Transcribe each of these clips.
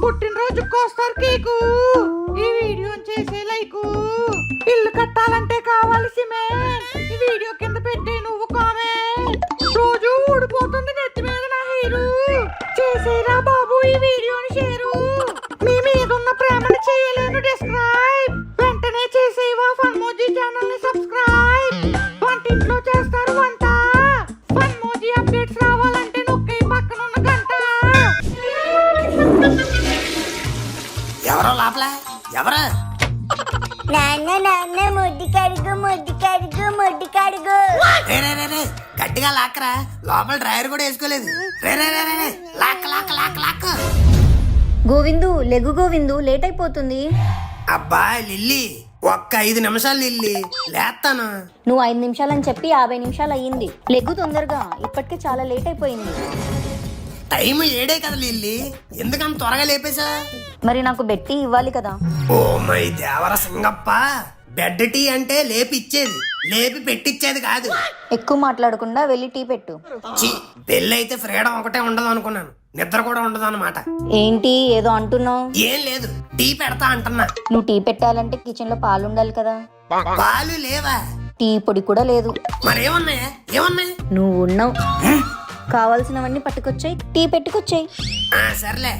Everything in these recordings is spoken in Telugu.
పుట్టినరోజుకి వస్తారు కేకు. ఈ వీడియో చేసే లైకు. ఇల్లు కట్టాలంటే కావాలి సిమెంట్. ఈ వీడియో కింద పెట్టి నువ్వు కామెంట్. రోజు ఊడిపోతుంది నెత్తి మీద నా హీరో. చేసేరా బాబు ఈ వీడియోని షేరు. మీ మీద ఉన్న ప్రేమను చేయలేను డిస్క్రైబ్. వెంటనే చేసేవా ఫన్మోజీ ఛానల్ ని సబ్స్క్రైబ్. వంటింట్లో చేస్తారు వంట. ఫన్మోజీ అప్డేట్స్ రావాలంటే నొక్కే పక్కన ఉన్న గంట. ఎవరో లోపల ఎవరు? నాన్న నాన్న ముడ్డి కడుగు ముడ్డి కడుగు ముడ్డి కడుగు. రే రే రే రే గట్టిగా లాక్కరా, లోపల డ్రైవర్ కూడా వేసుకోలేదు. రే రే రే రే lock lock lock lock. Govindu లెగు గోవిందు, లేట్ అయిపోతుంది. అబ్బా లిల్లీ, ఒక్క 5 నిమిషాలు లిల్లీ, లేస్తాను. నువ్వు 5 నిమిషాలని చెప్పి 50 నిమిషాలు అయ్యింది. లెగ్గు తొందరగా, ఇప్పటికే చాలా లేట్ అయిపోయింది. టైం 7 కదా లిల్లీ, ఎందుకంత త్వరగా లేపేశా? మరి నాకు బెట్టి ఇవ్వాలి కదా. ఓ మై దేవర సింగప్ప, బెడ్ టీ అంటే లేపి ఇచ్చేది, లేపి పెట్టిచ్చేది కాదు. ఎక్కువ మాట్లాడకుండా వెళ్ళి టీ పెట్టు. చి, పెళ్ళైతే ఫ్రీడమ్ ఒకటే ఉండదు అనుకున్నాను, నిద్ర కూడా ఉండదు అన్నమాట. ఏంటి ఏదో అంటున్నావు? ఏం లేదు, టీ పెడతా అంటున్నా. నువ్వు టీ పెట్టాలంటే కిచెన్ లో పాలు ఉండాలి కదా. పాలు లేవా? టీ పొడి కూడా లేదు. మరేమన్నాయా? ఏమన్నాయి? నువ్వు ఉన్నావు. కావాల్సినవన్నీ పట్టుకొచ్చాయి, టీ పెట్టుకొచ్చాయి. సర్లే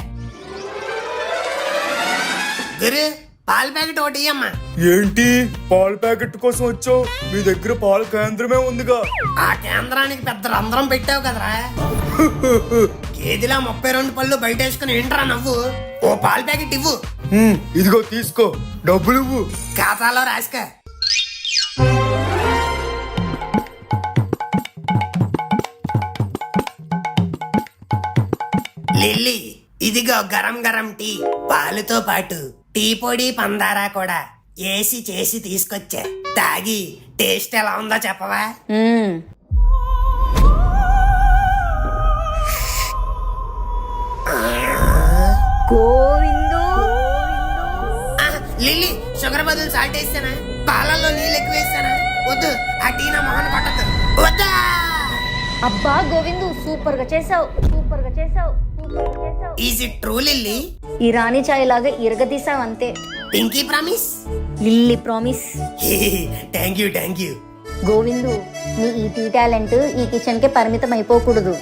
గురు, పాల ప్యాకెట్ ఒకటి ఇయ్యమ్మా. ఏంటి పాల ప్యాకెట్ కోసం వచ్చావు? మీ దగ్గర పాల కేంద్రమే ఉందిగా. ఆ కేంద్రానికి పెద్ద రంధ్రం పెట్టావు కదరా. కేజీలా 32 పళ్ళు బయట వేసుకుని ఏంట్రా నవ్వు? ఓ పాల ప్యాకెట్ ఇవ్వు. ఇదిగో తీసుకో, డబ్బులు ఇవ్వు. ఖాతాలో రాసుక. లిల్లీ, ఇదిగో గరం గరం టీ, పాలుతో పాటు టీ పొడి పందారా కూడా ఏసి చేసి తీసుకొచ్చా. తాగి టేస్ట్ ఎలా ఉందో చెప్పవా? గోవిందు, లిల్లీ, షుగర్ బదులు సాల్ట్ వేస్తానా? పాలల్లో నీళ్ళు ఎక్కువ వేస్తానా? వద్దు, ఆ టీ నా మొహన్ కొట్టద్దు. వద్దా? అబ్బా గోవిందు, సూపర్ గా చేసావు, సూపర్ గా చేసావు, సూపర్ గా చేసావు. Is it true lily? ఈ రాణి చాయ్ లాగా ఇరగదీసావు అంతే. Pinky promise? Lily promise. Thank you thank you. Govindu, నీ ఈ టీ టాలెంట్ ఈ కిచెన్ కే పరిమితం అయిపోకూడదు.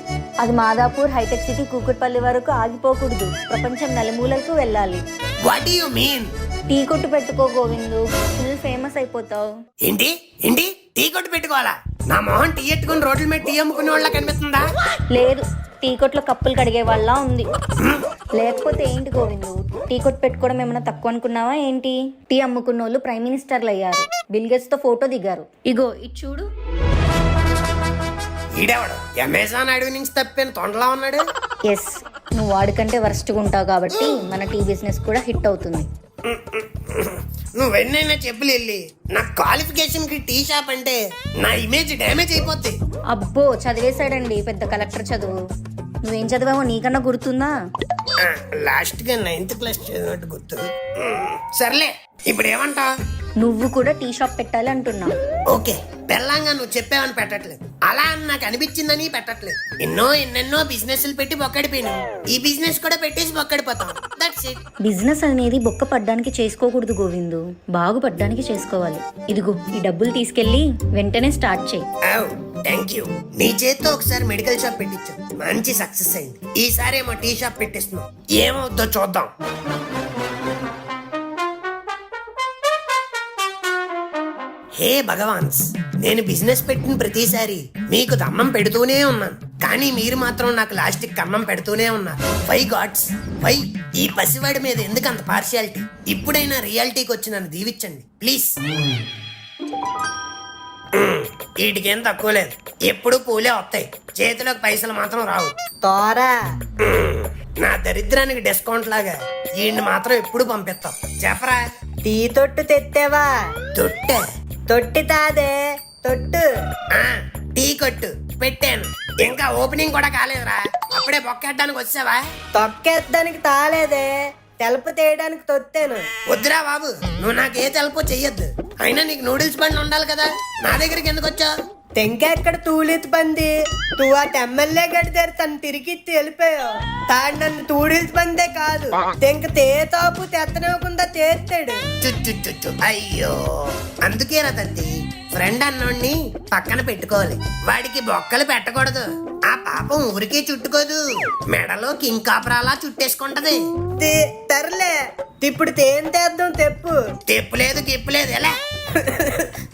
అది మాదాపూర్, హైటెక్ సిటీ, కూకట్పల్లి వరకు ఆగిపోకూడదు. ప్రపంచం నలుమూలలకు వెళ్ళాలి. What do you mean? Tea కొట్టు పెట్టుకో గోవిందు, ఫుల్ ఫేమస్ అయిపోతావు. ఏంటి ఏంటి టీ కొట్టు పెట్టుకోవాలా? నా మొహం టీ ఎట్టుకుని రోడ్ల మీద టీ అమ్ముకునే వాళ్ళ కనిపిస్తుందా? లేదు, టీ కొట్లో కప్పులు కడిగే వాళ్ళ ఉంది. లేకపోతే ఏంటి గోవిందు, టీ కొట్టు పెట్టుకోవడం ఏమైనా తక్కువ అనుకున్నావా ఏంటి? టీ అమ్ముకున్న వాళ్ళు ప్రైమ్ మినిస్టర్లు అయ్యారు, బిల్ గేట్స్ తో ఫోటో దిగారు. ఇగో ఇది చూడు. ఈడేవాడు అమెజాన్ అడవి నుంచి తప్పిన తొండలా ఉన్నాడు. ఎస్, నువ్వు వాడికంటే వరస్ట్గా ఉంటావు కాబట్టి మన టీ బిజినెస్ కూడా హిట్ అవుతుంది. నువ్వెన్నైనా చెప్పు లిల్లీ, నా క్వాలిఫికేషన్ కి టీ షాప్ అంటే నా ఇమేజ్ డ్యామేజ్ అయిపోద్ది. అబ్బో చదివేశాడండి పెద్ద కలెక్టర్ చదువు. నువ్వేం చదివావో నీకన్నా గుర్తుందా? లాస్ట్ గా 9th క్లాస్ చదివినట్టు గుర్తు. సర్లే, ఇప్పుడు ఏమంటా? నువ్వు కూడా టీ షాప్ పెట్టాలి అంటున్నావు. ఓకే, పెళ్ళంగా నువ్వు చెప్పావని పెట్టట్లేదు, అలా అని నాకు అనిపించిందని పెట్టట్లేదు. ఎన్నెన్నో బిజినెస్లు పెట్టి బొక్కడిపోయినా, ఈ బిజినెస్ కూడా పెట్టేసి బొక్కడిపోతాం. That's it. బిజినెస్ అనేది బొక్క పడ్డానికి చేసుకోకూడదు గోవిందు, బాగుపడ్డానికి చేసుకోవాలి. ఇదిగో ఈ డబ్బులు తీసుకెళ్లి వెంటనే స్టార్ట్ చేయి. Thank you. నీ చేత్తో ఒకసారి మెడికల్ షాప్ పెట్టించు, మంచి సక్సెస్ అయింది. ఈసారి ఏమో టీ షాప్ పెట్టిస్తున్నావు, ఏమవుద్దో చూద్దాం. హే భగవాన్స్, నేను బిజినెస్ పెట్టిన ప్రతిసారి మీకు దన్నం పెడుతూనే ఉన్నాను, కానీ మీరు మాత్రం నాకు లాస్ట్కి కన్నం పెడుతూనే ఉన్నారు. Why gods why? ఈ పసివాడి మీద ఎందుకు అంత పార్షియాలిటీ? ఇప్పుడైనా రియాలిటీకి వచ్చి నన్ను దీవించండి ప్లీజ్. వీటికేం తక్కువ లేదు, ఎప్పుడు పూలే వస్తాయి, చేతిలోకి పైసలు మాత్రం రావు. తోరా నా దరిద్రానికి డిస్కౌంట్ లాగా వీడిని మాత్రం ఎప్పుడు పంపిస్తాం చెప్పరా? టీ తొట్టు తెత్తేవా? తొట్టె? తొట్టి తాదే తొట్టు. టీ కొట్టు పెట్టాను, ఇంకా ఓపెనింగ్ కూడా కాలేదురా, అప్పుడే బొక్కెట్టడానికి వచ్చావా? తొక్కేద్దానికి తాలేదే, తెలుపు తేయడానికి తొత్తాను. వద్దురా బాబు, నువ్వు నాకు ఏ తెలుపు చెయ్యొద్దు. అయినా నీకు నూడిల్స్ బండ్లు ఉండాలి కదా, నా దగ్గరికి ఎందుకు వచ్చావు? తెంకెక్కడ తూలిత్ బంది తూ ఆ ఎమ్మెల్యే గడిదారు తను తిరిగి వెళ్ళిపోయావు తాడు నన్ను తూడిల్స్ బందే కాదు తెంక తేతాపు తెత్తనివ్వకుండా తేస్తాడు చుచ్చు అయ్యో అందుకేరా తత్తి ఫ్రెండ్ అన్నోడిని పక్కన పెట్టుకోవాలి వాడికి బొక్కలు పెట్టకూడదు ఆ పాపం ఊరికే చుట్టుకోదు మెడలో కింగ్ కాపరాలా చుట్టేసుకుంటది తరలే ఇప్పుడు తేం తెద్దాం తెప్పులేదు గిప్పులేదు ఎలా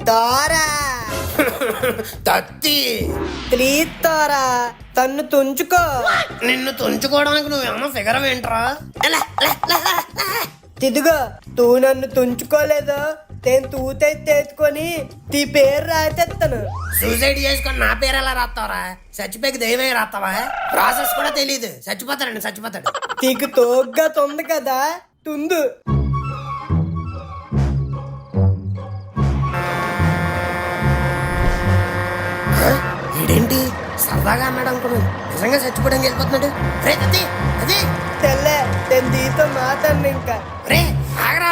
తోరా తత్తి ప్లీజ్ తోరా తన్ను తుంచుకో నిన్ను తుంచుకోవడానికి నువ్వేమో ఫిగర్ ఏంట్రా తిదుగో తూ నన్ను తుంచుకోలేదు నేను తూతే తెచ్చుకొని నీ పేరు రాసేస్తాను సూసైడ్ చేసుకొని నా పేరు ఎలా రాస్తావరా చచ్చిపోయి దైవే రాస్తావా ప్రాసెస్ కూడా తెలియదు చచ్చిపోతాడు నీకు తోగ్గా తొంది కదా తుందు ఇదేంటి సరదాగా అన్నాడు అనుకున్నాను నిజంగా చచ్చిపోవడానికి వెళ్ళిపోతున్నాడు రే అది తెల్లే నేను దీంతో మాట్లాడిన ఇంకా రే ఆగరా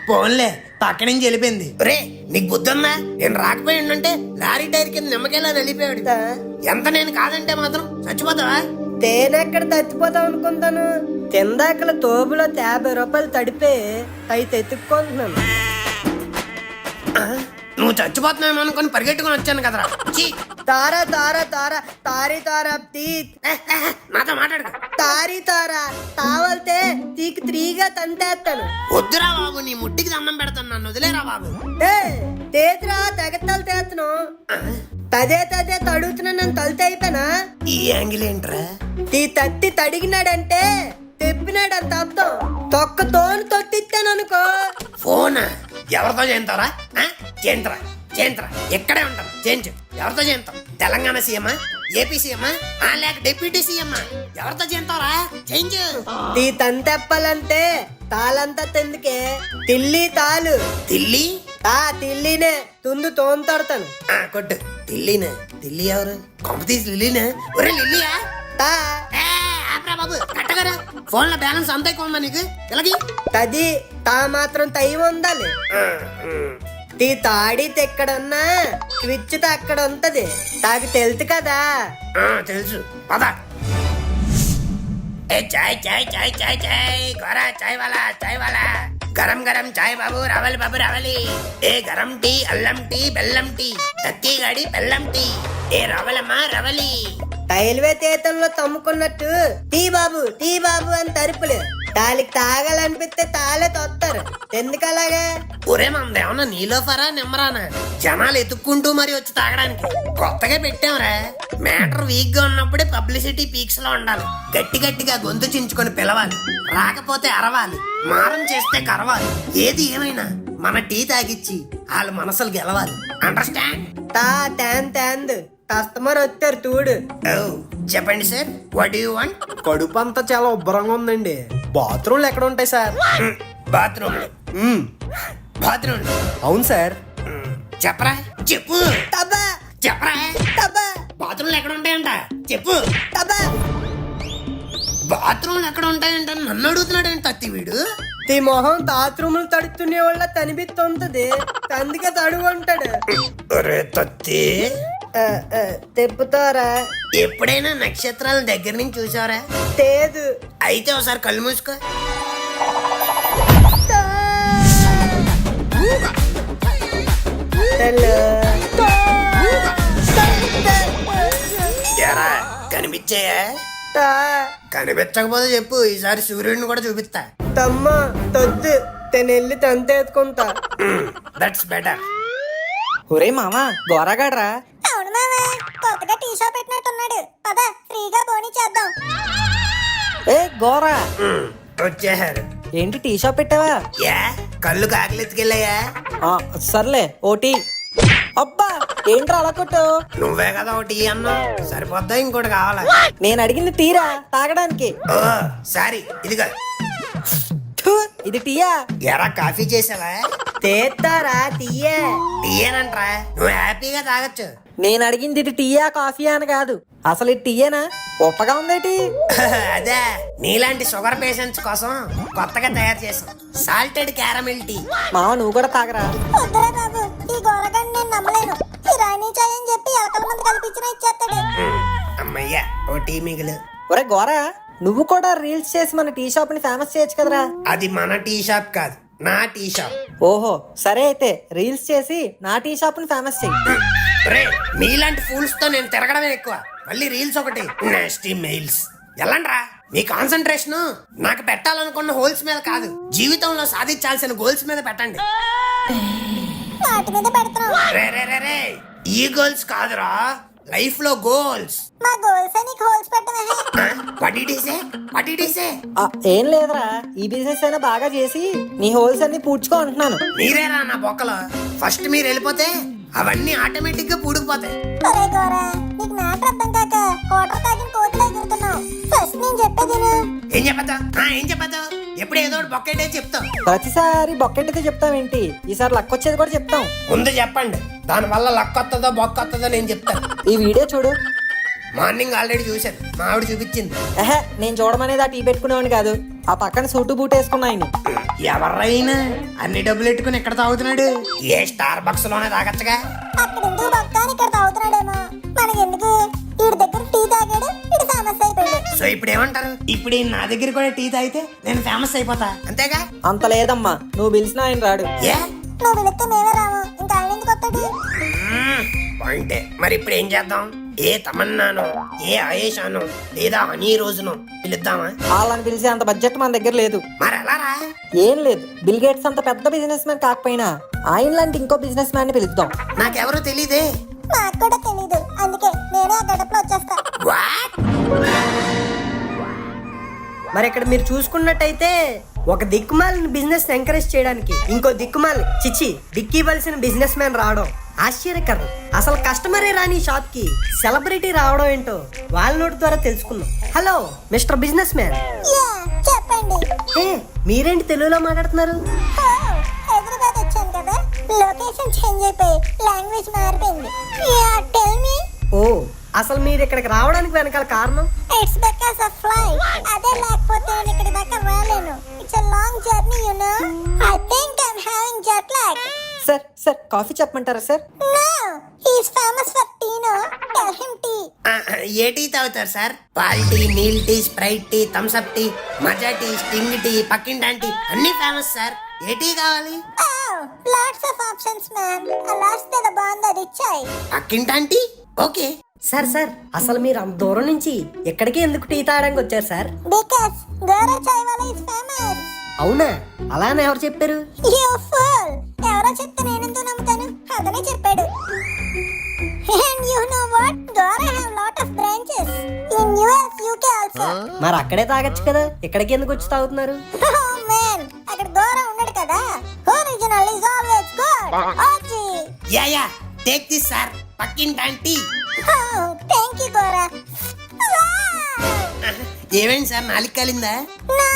పోన్లే పక్క నుంచి వెళ్ళిపోయింది రే నీకు బుద్ధుందా నేను రాకపోయి ఉండంటే లారీ టైర్ కింద నిమ్మకాయలా నలిపోయాడు ఎంత నేను కాదంటే మాత్రం చచ్చిపోతావా తేనెక్కడ చచ్చిపోతావు అనుకుంటాను కిందాకల తోబులో 50 రూపాయలు తడిపే అవి తెచ్చుకుంటున్నాను నువ్వు చచ్చిపోతున్నావు అనుకుని పరిగెట్టుకుని వచ్చాను కదరా తారా తారా తారా తారీ తారా నాతో మాట్లాడు తారీ తారా తావల్తే తీకి 3గా తంతేస్తాను వద్దురా బాబు నీ ముట్టికి దండం పెడతాను నన్ను వదిలేరా బాబు తేతురా తెగతలు తేతను తదే తడుగుతున్నా నన్ను తలితే అయిపోయినా ఈ యాంగిల్ ఏంట్రా ఈ తట్టి తడిగినాడంటే తెప్పినాడు అంత అర్థం తొక్కతోని తొట్టిస్తాను అనుకో ఫోనా ఎవరితో చేయింతారా చేయింతరా ఎక్కడే ఉంటాను చేయించు ఎవరితో చేయింతాం తెలంగాణ సీఎం ఏపీ సీఎం లేక డిప్యూటీ సీఎం ఎవరితో చేయింతావరా చేయించు ఈ తంతెప్పాలంటే తాళంతా తెందుకే తిల్లి తాలు తిల్లీనే తుందు తోంతాడుతాను కొట్టు తిల్లి ఎవరు కొంపతీసి లిల్లీనే ఒరే లిల్లీయా బాబు కట్టగరా ఫోన్ లో బ్యాలెన్స్ అంత ఎక్కువ ఉందా నీకు ఇలాగి తది తా మాత్రం తయ్యి ఉండాలి తీ తాడితే ఎక్కడన్నా స్విచ్ తో అక్కడ ఉంటది తాకి తెలుసు కదా తెలుసు పద చాయ్ చాయ్ చాయ్ చాయ్ చాయ్ గోరా చాయ్ వాలా గరం గరం చాయ్ బాబు రావాలి ఏ గరం టీ అల్లం టీ బెల్లం టీ తత్తి గాడి బెల్లం టీ ఏ రవలమ్మా రవలి రైల్వే తీతంలో తమ్ముకున్నట్టు టీ బాబు అని తరుపులు తాలికి తాగాలనిపిస్తే తాలే తొత్తారు ఎందుకు అలాగా ఒరే మనదేమన్నా నీలో ఫరా నిమ్మరానా జనాలు ఎత్తుక్కుంటూ మరి వచ్చి తాగడానికి కొత్తగా పెట్టాంరా మ్యాటర్ వీక్ గా ఉన్నప్పుడే పబ్లిసిటీ పీక్స్ లో ఉండాలి గట్టిగా గొంతు చించుకొని పిలవాలి రాకపోతే అరవాలి మారం చేస్తే కరవాలి ఏది ఏమైనా మన టీ తాగిచ్చి వాళ్ళ మనసులు గెలవాలి అండర్స్టాండ్ కస్టమర్ వచ్చారు చూడు చెప్పండి సార్ వాట్ యు వాంట్ కడుపు అంతా చాలా ఉబ్బరంగా ఉందండి బాత్రూమ్లు ఎక్కడ ఉంటాయి సార్ బాత్రూమ్ అవును సార్ చెప్పు బాత్రూమ్లు ఎక్కడ ఉంటాయంట చెప్పు బాత్రూమ్లు ఎక్కడ ఉంటాయంట నన్ను అడుగుతున్నాడంట తత్తి వీడు ఈ మొహం బాత్రూములు తడుతునే వాళ్ళ తనిపిస్తుంటది అందుకే తడుగు ఉంటాడు తత్తి తెప్పుతారా ఎప్పుడైనా నక్షత్రాల దగ్గర నుంచి చూసావరా లేదు అయితే ఒకసారి కళ్ళు మూసుకో కనిపించాయా కనిపించకపోతే చెప్పు ఈసారి సూర్యుడిని కూడా చూపిస్తా తమ్మ తొద్దు తెనెళ్ళి తంతేసుకుంటా దట్స్ బెటర్ ఒరే మామా గోరాగాడ్రా అవును మామా కొత్తగా టీ షాప్ పెట్టినట్టున్నాడు పద ఫ్రీగా బోని చేద్దాం ఏ గోరా వచ్చేసారు ఏంటి టీ షాప్ పెట్టావా యా కళ్ళు కాకలెత్తుకెళ్ళాయా సర్లే ఓటీ అబ్బా ఏంట్రా అలా కొట్టు నువ్వే కదా ఒకటి అన్నా సరిపోద్దా ఇంకోటి కావాలా నేను అడిగింది టీరా తాగడానికి ఓ సారీ ఇదిగా ఇది టీయా ఎరా కాఫీ చేసావా తీస్తారా తీయేనంట్రా నువ్వు హ్యాపీగా తాగొచ్చు నేను అడిగింది ఇది టీయా కాఫీయా అని కాదు, అసలు ఇది టీయేనా? ఉప్పగా ఉందేటి? అదే నీలాంటి షుగర్ పేషెంట్స్ కోసం కొత్తగా తయారు చేసాం సాల్టెడ్ క్యారమిల్ టీ. మావ నువ్వు కూడా తాగరా. వద్దురా బాబు, ఈ గోరగాన్ని నేను నమ్మలేను. ఈ రాణి చాయ్ అని చెప్పి ఎలకల మంది కల్పించిన ఇచ్చేస్తాడు. అమ్మయ్యా ఓ టీ మిగిలి. ఒరే గోరా, నువ్వు కూడా రీల్స్ చేసి మన టీ షాప్ ని ఫేమస్ చేయొచ్చు కదరా. అది మన టీ షాప్ కాదు, నా టీ షాప్. ఓహో సరే, అయితే రీల్స్ చేసి నా టీ షాప్ ని ఫేమస్ చెయ్యి. రే మీలాంటి ఫూల్స్ తో నేను తిరగడమే ఎక్కువ, మళ్ళీ రీల్స్ ఒకటి నెక్స్ట్ మెయిల్స్. ఎలాండ్రా మీ కాన్సన్ట్రేషన్ నాకు పెట్టాలనుకున్న హోల్స్ మీద కాదు, జీవితంలో సాధించాల్సిన గోల్స్ మీద పెట్టండి. వాటి మీద పెడతాం. రే రే రే రే ఈ గోల్స్ కాదురా, లైఫ్ లో గోల్స్. మా గోల్స్ నీకు హోల్స్ పెట్టమే. ఏం లేదురా, ఈ బిజినెస్ అయినా బాగా చేసి నీ హోల్స్ అన్ని పూడ్చుకో అంటున్నాను. మీరేరా నా బొక్కలో, ఫస్ట్ మీరు వెళ్ళిపోతే అవన్నీ ఆటోమేటిక్ గా పూడుకుపోతాయి. ఒరే గోరా, నీకు మ్యాటర్ అర్థం కాక కోటర్ తాగిన కోతులు ఎగురుతున్నావు. ఫస్ట్ నేను చెప్పేది విను. ఏం చెప్పదు ఎప్పుడు ఏదో ఒకటి బొక్కేటే చెప్తాం. ప్రతిసారి బొక్కెట్టితే చెప్తావేంటి? ఈసారి లక్ వచ్చేది కూడా చెప్తాం. ముందు చెప్పండి, దాని వల్ల లక్ వస్తుందో బొక్క వస్తుందో నేను చెప్తాను. ఈ వీడియో చూడు. మార్నింగ్ ఆల్రెడీ చూశాను, మా ఆవిడ చూపించింది. నేను చూడమనేది ఆ టీ పెట్టుకునేవాడిని కాదు, ఆ పక్కన సూటు బూట్ వేసుకున్నా ఆయన. ఎవరైనా అన్ని డబ్బులు పెట్టుకుని ఎక్కడ తాగుతున్నాడు? ఏ స్టార్ బక్స్ లోనే తాగచ్చగా. అక్కడ ఎందుకు బొక్క ఇక్కడ తాగుతున్నాడేమో, మనకెందుకు? వీడి దగ్గర టీ తాగాడు, వీడు ఫేమస్ అయిపోయాడు. సో ఇప్పుడు ఏమంటారు? ఇప్పుడు ఈయన నా దగ్గర కూడా టీ తాగితే నేను ఫేమస్ అయిపోతా అంతేగా? అంత లేదమ్మా, నువ్వు పిలిచినా ఆయన రాడు. ఏ నువ్వు పిలిస్తే మేమే రాము, ఇంకా ఆయన ఎందుకు వస్తాడు? పాయింటే. మరి ఇప్పుడు ఏం చేద్దాం? ఏ తమన్నాను, ఏ ఆయేషాను, లేదా హనీ రోజును పిలుద్దామా? వాళ్ళని పిలిచే అంత బడ్జెట్ మన దగ్గర లేదు. మరి ఎలా రా? ఏం లేదు, బిల్ గేట్స్ అంత పెద్ద బిజినెస్ మ్యాన్ కాకపోయినా ఆయన లాంటి ఇంకో బిజినెస్ మ్యాన్ ని పిలుద్దాం. నాకెవరూ తెలీదే. నాకు కూడా తెలీదు, అందుకే నేనే ఆ గడపలో వచ్చేస్తా. వాట్? మరి ఇక్కడ మీరు చూసుకున్నట్టయితే ఒక దిక్కుమాలిన బిజినెస్ ఎంకరేజ్ చేయడానికి ఇంకో దిక్కుమాలి చిచ్చి దిక్కివలసిన బిజినెస్ మ్యాన్ రావడం ఆశ్చర్యకరం. అసలు కస్టమరే రాని షాప్ కి సెలబ్రిటీ రావడం ఏంటో వాళ్ళ నోటి ద్వారా తెలుసుకుందాం. Hello mister businessman. Yeah, చెప్పండి. ఏ మీరేంటి తెలుగులో మాట్లాడుతున్నారు? ఓ, హైదరాబాద్ వచ్చాను కదా, లొకేషన్ చేంజ్ అయిపోయి లాంగ్వేజ్ మారిపోయింది. Yeah, tell me. ఓ అసలు మీరు ఇక్కడికి రావడానికి వెనకాల కారణం? It's because of flight. అదే లేకపోతే నేను ఇక్కడి దాకా రాలేను. It's a long journey, you know. I think I am having jet lag. Sir coffee చెప్పమంటారా sir? No, he is famous for tea, no. Tell him tea. A tea తాగుతారు సార్? పాల్ టీ, నీల్ tea, Sprite tea, Thums Up tea, Maaza tea, Sting tea, పక్కింటాన్ టీ అన్ని ఫేమస్ సార్. ఏ టీ కావాలి? Oh, lots of options, man. ఆ లాస్ట్ ఏదో బాగుంది, అది ఇచ్చాయి. పక్కింటాన్ టీ ఓకే. సార్ అసలు మీరు అంత దూరం నుంచి ఎక్కడికి ఎందుకు టీ తాగడానికి వచ్చారు sir? Because Gora Chai Wala is famous. అవునా? అలానే ఎవరు చెప్పారు? You fool. ఎవరో చెప్తే నేనెందుకు నమ్ముతాను? అతనే చెప్పాడు. And you know what? Gora have lot of branches in US, UK also. మరి అక్కడే తాగొచ్చు కదా, ఇక్కడికి ఎందుకు వచ్చి తాగుతున్నారు? Oh man, అక్కడ గోరా ఉన్నాడు కదా. Original is always good. OG. Yeah take this sir, పక్కింటాన్ tea. Oh, thank you, Gora. Wow. ఏమైంది సార్, నాలుగు కాలిందా? No,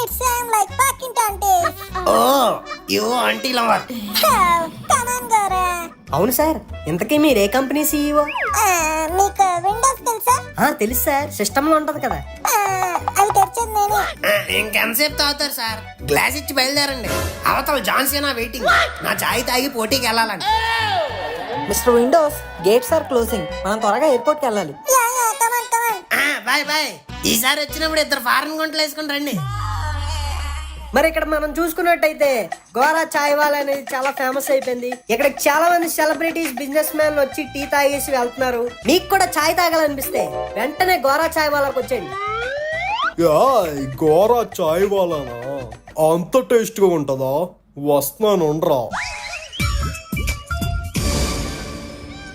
it sounds like Pakistan taste. ఓ యో aunty lover. Oh, come on, Gora. అవును సార్, ఇంతకీ మీరు ఏ కంపెనీ సీఈఓ? మీకు విండోస్ తెలుసా? తెలుసు సార్, సిస్టమ్ లో ఉంటది కదా. అవి తెరిచేది నేనే. ఇంకెంతసేపు తాగుతారు సార్? గ్లాస్ ఇచ్చి బయలుదేరండి, అవతల జాన్సీనా వెయిటింగ్. నా చాయ్ తాగి పోటీకి వెళ్ళాలండి. Mister Windows, gates are closing, మనం త్వరగా ఎయిర్పోర్ట్ కి వెళ్ళాలి. Yeah, come on, come on. Bye bye. ఈసారి వచ్చినప్పుడు ఇద్దరు ఫారెన్ గుంటలు వేసుకుని రండి. మరి ఇక్కడ మనం చూసుకున్నట్టయితే గోరా చాయ్ వాలా అనేది చాలా ఫేమస్ అయిపోయింది. ఇక్కడ చాలా మంది సెలబ్రిటీస్, బిజినెస్ మ్యాన్ వచ్చి టీ తాగేసి వెళ్తున్నారు. మీకు కూడా చాయ్ తాగాలనిపిస్తే వెంటనే గోరా చాయ్ వాలాకి వచ్చేయండి. గోరా చాయ్ వాలానా? అంత టేస్ట్ గా ఉంటదా? వస్తున్నాను రా.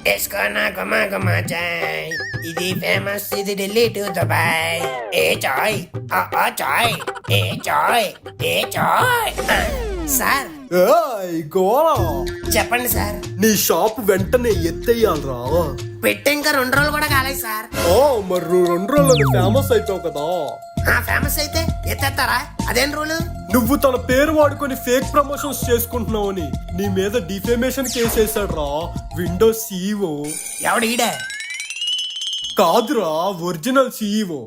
వేసుకో నా గుమా గుమా చాయ్, ఇది ఫేమస్, ఇది ఢిల్లీ టు దుబాయ్. ఏ చాయ్ ఆ చాయ్, ఏ చాయ్ ఏ చాయ్. సార్ గోరా, చెప్పండి సార్. నీ షాప్ వెంటనే ఎత్తేయాలరా. పెట్టి ఇంకా 2 రోజులు కూడా కాలేదు సార్. మరి 2 రోజులు ఫేమస్ అయితావు కదా. ఫేమస్ అయితే ఎత్తేస్తారా? అదేం రూలు? నువ్వు తన పేరు వాడుకొని ఫేక్ ప్రమోషన్స్ చేసుకుంటున్నావని నీ మీద డిఫేమేషన్ కేసు వేసాడు రా విండోస్ సీఈఓ. ఎవడు ఈడే? కాదురా, ఒరిజినల్ సీఈఓ.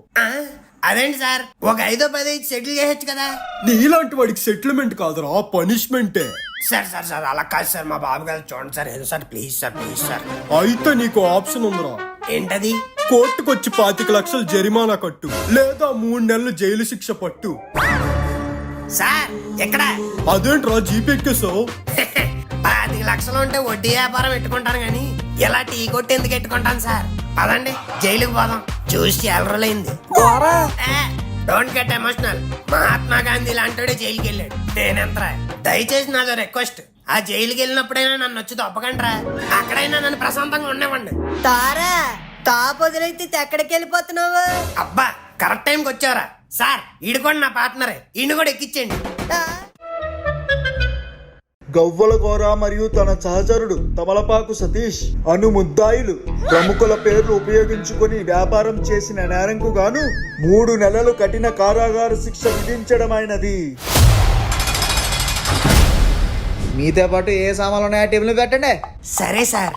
అదేంటి సార్, ఒక 5-10 ఇచ్చి సెటిల్ చేయొచ్చు కదా. నీలాంటి వాడికి సెటిల్మెంట్ కాదురా, పనిష్మెంటే. సార్ సార్ సార్ అలా కాదు సార్, మా బాబు గారు చూడండి సార్, ఏదో sir please sir, please sir. అయితే నీకు ఆప్షన్ ఉందిరా. ఏంటది? కోర్టుకొచ్చి 25 లక్షలు జరిమానా కట్టు, లేదా 3 నెలలు జైలు శిక్ష పట్టు. సార్ ఎక్కడ? అదేంట్రా జీపీ ఎక్కేసావు? 25 లక్షలు ఉంటే వడ్డీ వ్యాపారం పెట్టుకుంటాను కానీ ఇలా టీ కొట్టి ఎందుకు పెట్టుకుంటాను సార్? పదండి జైలుకి పోదాం, చూసి చాలా రోజులైంది. Don't get emotional. Mahatma Gandhi లాంటి జైలుకి వెళ్ళాడు, నేనెంతరా? దయచేసి నాదో రిక్వెస్ట్, ఆ జైలుకి వెళ్ళినప్పుడైనా నన్ను వచ్చి తప్పకండ్రా, అక్కడైనా నన్ను ప్రశాంతంగా ఉండేవండి. తారా టాప్ వదిలైతే ఎక్కడికి వెళ్ళిపోతున్నావు? అబ్బా కరెక్ట్ టైంకి వచ్చావరా సార్. ఈడు కూడా నా పార్ట్నరే, ఈయన కూడా ఎక్కించండి. గవ్వల గోర మరియు తన సహచరుడు తమలపాకు సతీష్ అను ముద్దాయిలు ప్రముఖుల పేర్లు ఉపయోగించుకొని వ్యాపారం చేసిన నేరంకు గాను 3 నెలలు కఠిన కారాగార శిక్ష విధించడమైనది. మీతో పాటు ఏ సామాన్లు ఉన్నాయో టేబుల్ పెట్టండి. సరే సార్.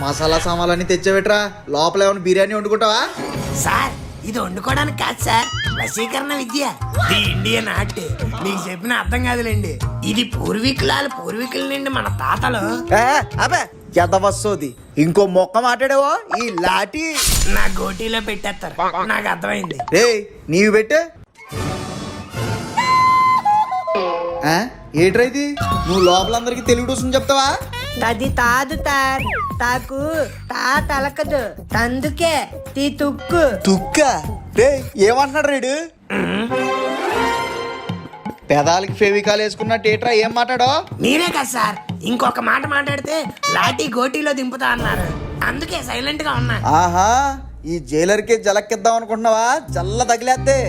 మసాలా సామాన్లన్నీ తెచ్చేవిట్రా, లోపల ఏమైనా బిర్యానీ వండుకుంటావా? సార్ ఇది వండుకోవడానికి కాదు సార్, వశీకరణ విద్య. The Indian art. మీకు చెప్పిన అర్థం కాదులేండి, ఇది పూర్వీకుల నుండి మన తాతలు. అబే ఎదవస్తోది, ఇంకో మొక్క మాట్లాడేవో ఈ లాఠీ నా గోటీలో పెట్టేస్తారు, నాకు అర్థమైంది. రే నీవు పెట్టే. ఏట్రా ఇది, నువ్వు లోపలందరికి తెలుగు ట్యూషన్ చెప్తావా? తది తాదు తార్ తాకు తా తలకదు తందుకే తీ తుక్కు తుక్క. రే ఏమంటున్నాడు రేడు? పెదాలకి ఫెవికాల్ వేసుకున్నట్టు ఏట్రా ఏం మాట్లాడో? మీరే కదా సార్, ఇంకొక మాట మాట్లాడితే లాఠీ గోటీలో దింపుతా అన్నారు, అందుకే సైలెంట్ గా ఉన్నా. ఆహా, ఈ జైలర్కి జలక్కిద్దాం అనుకుంటున్నావా? జల్ల తగిలేద్దే.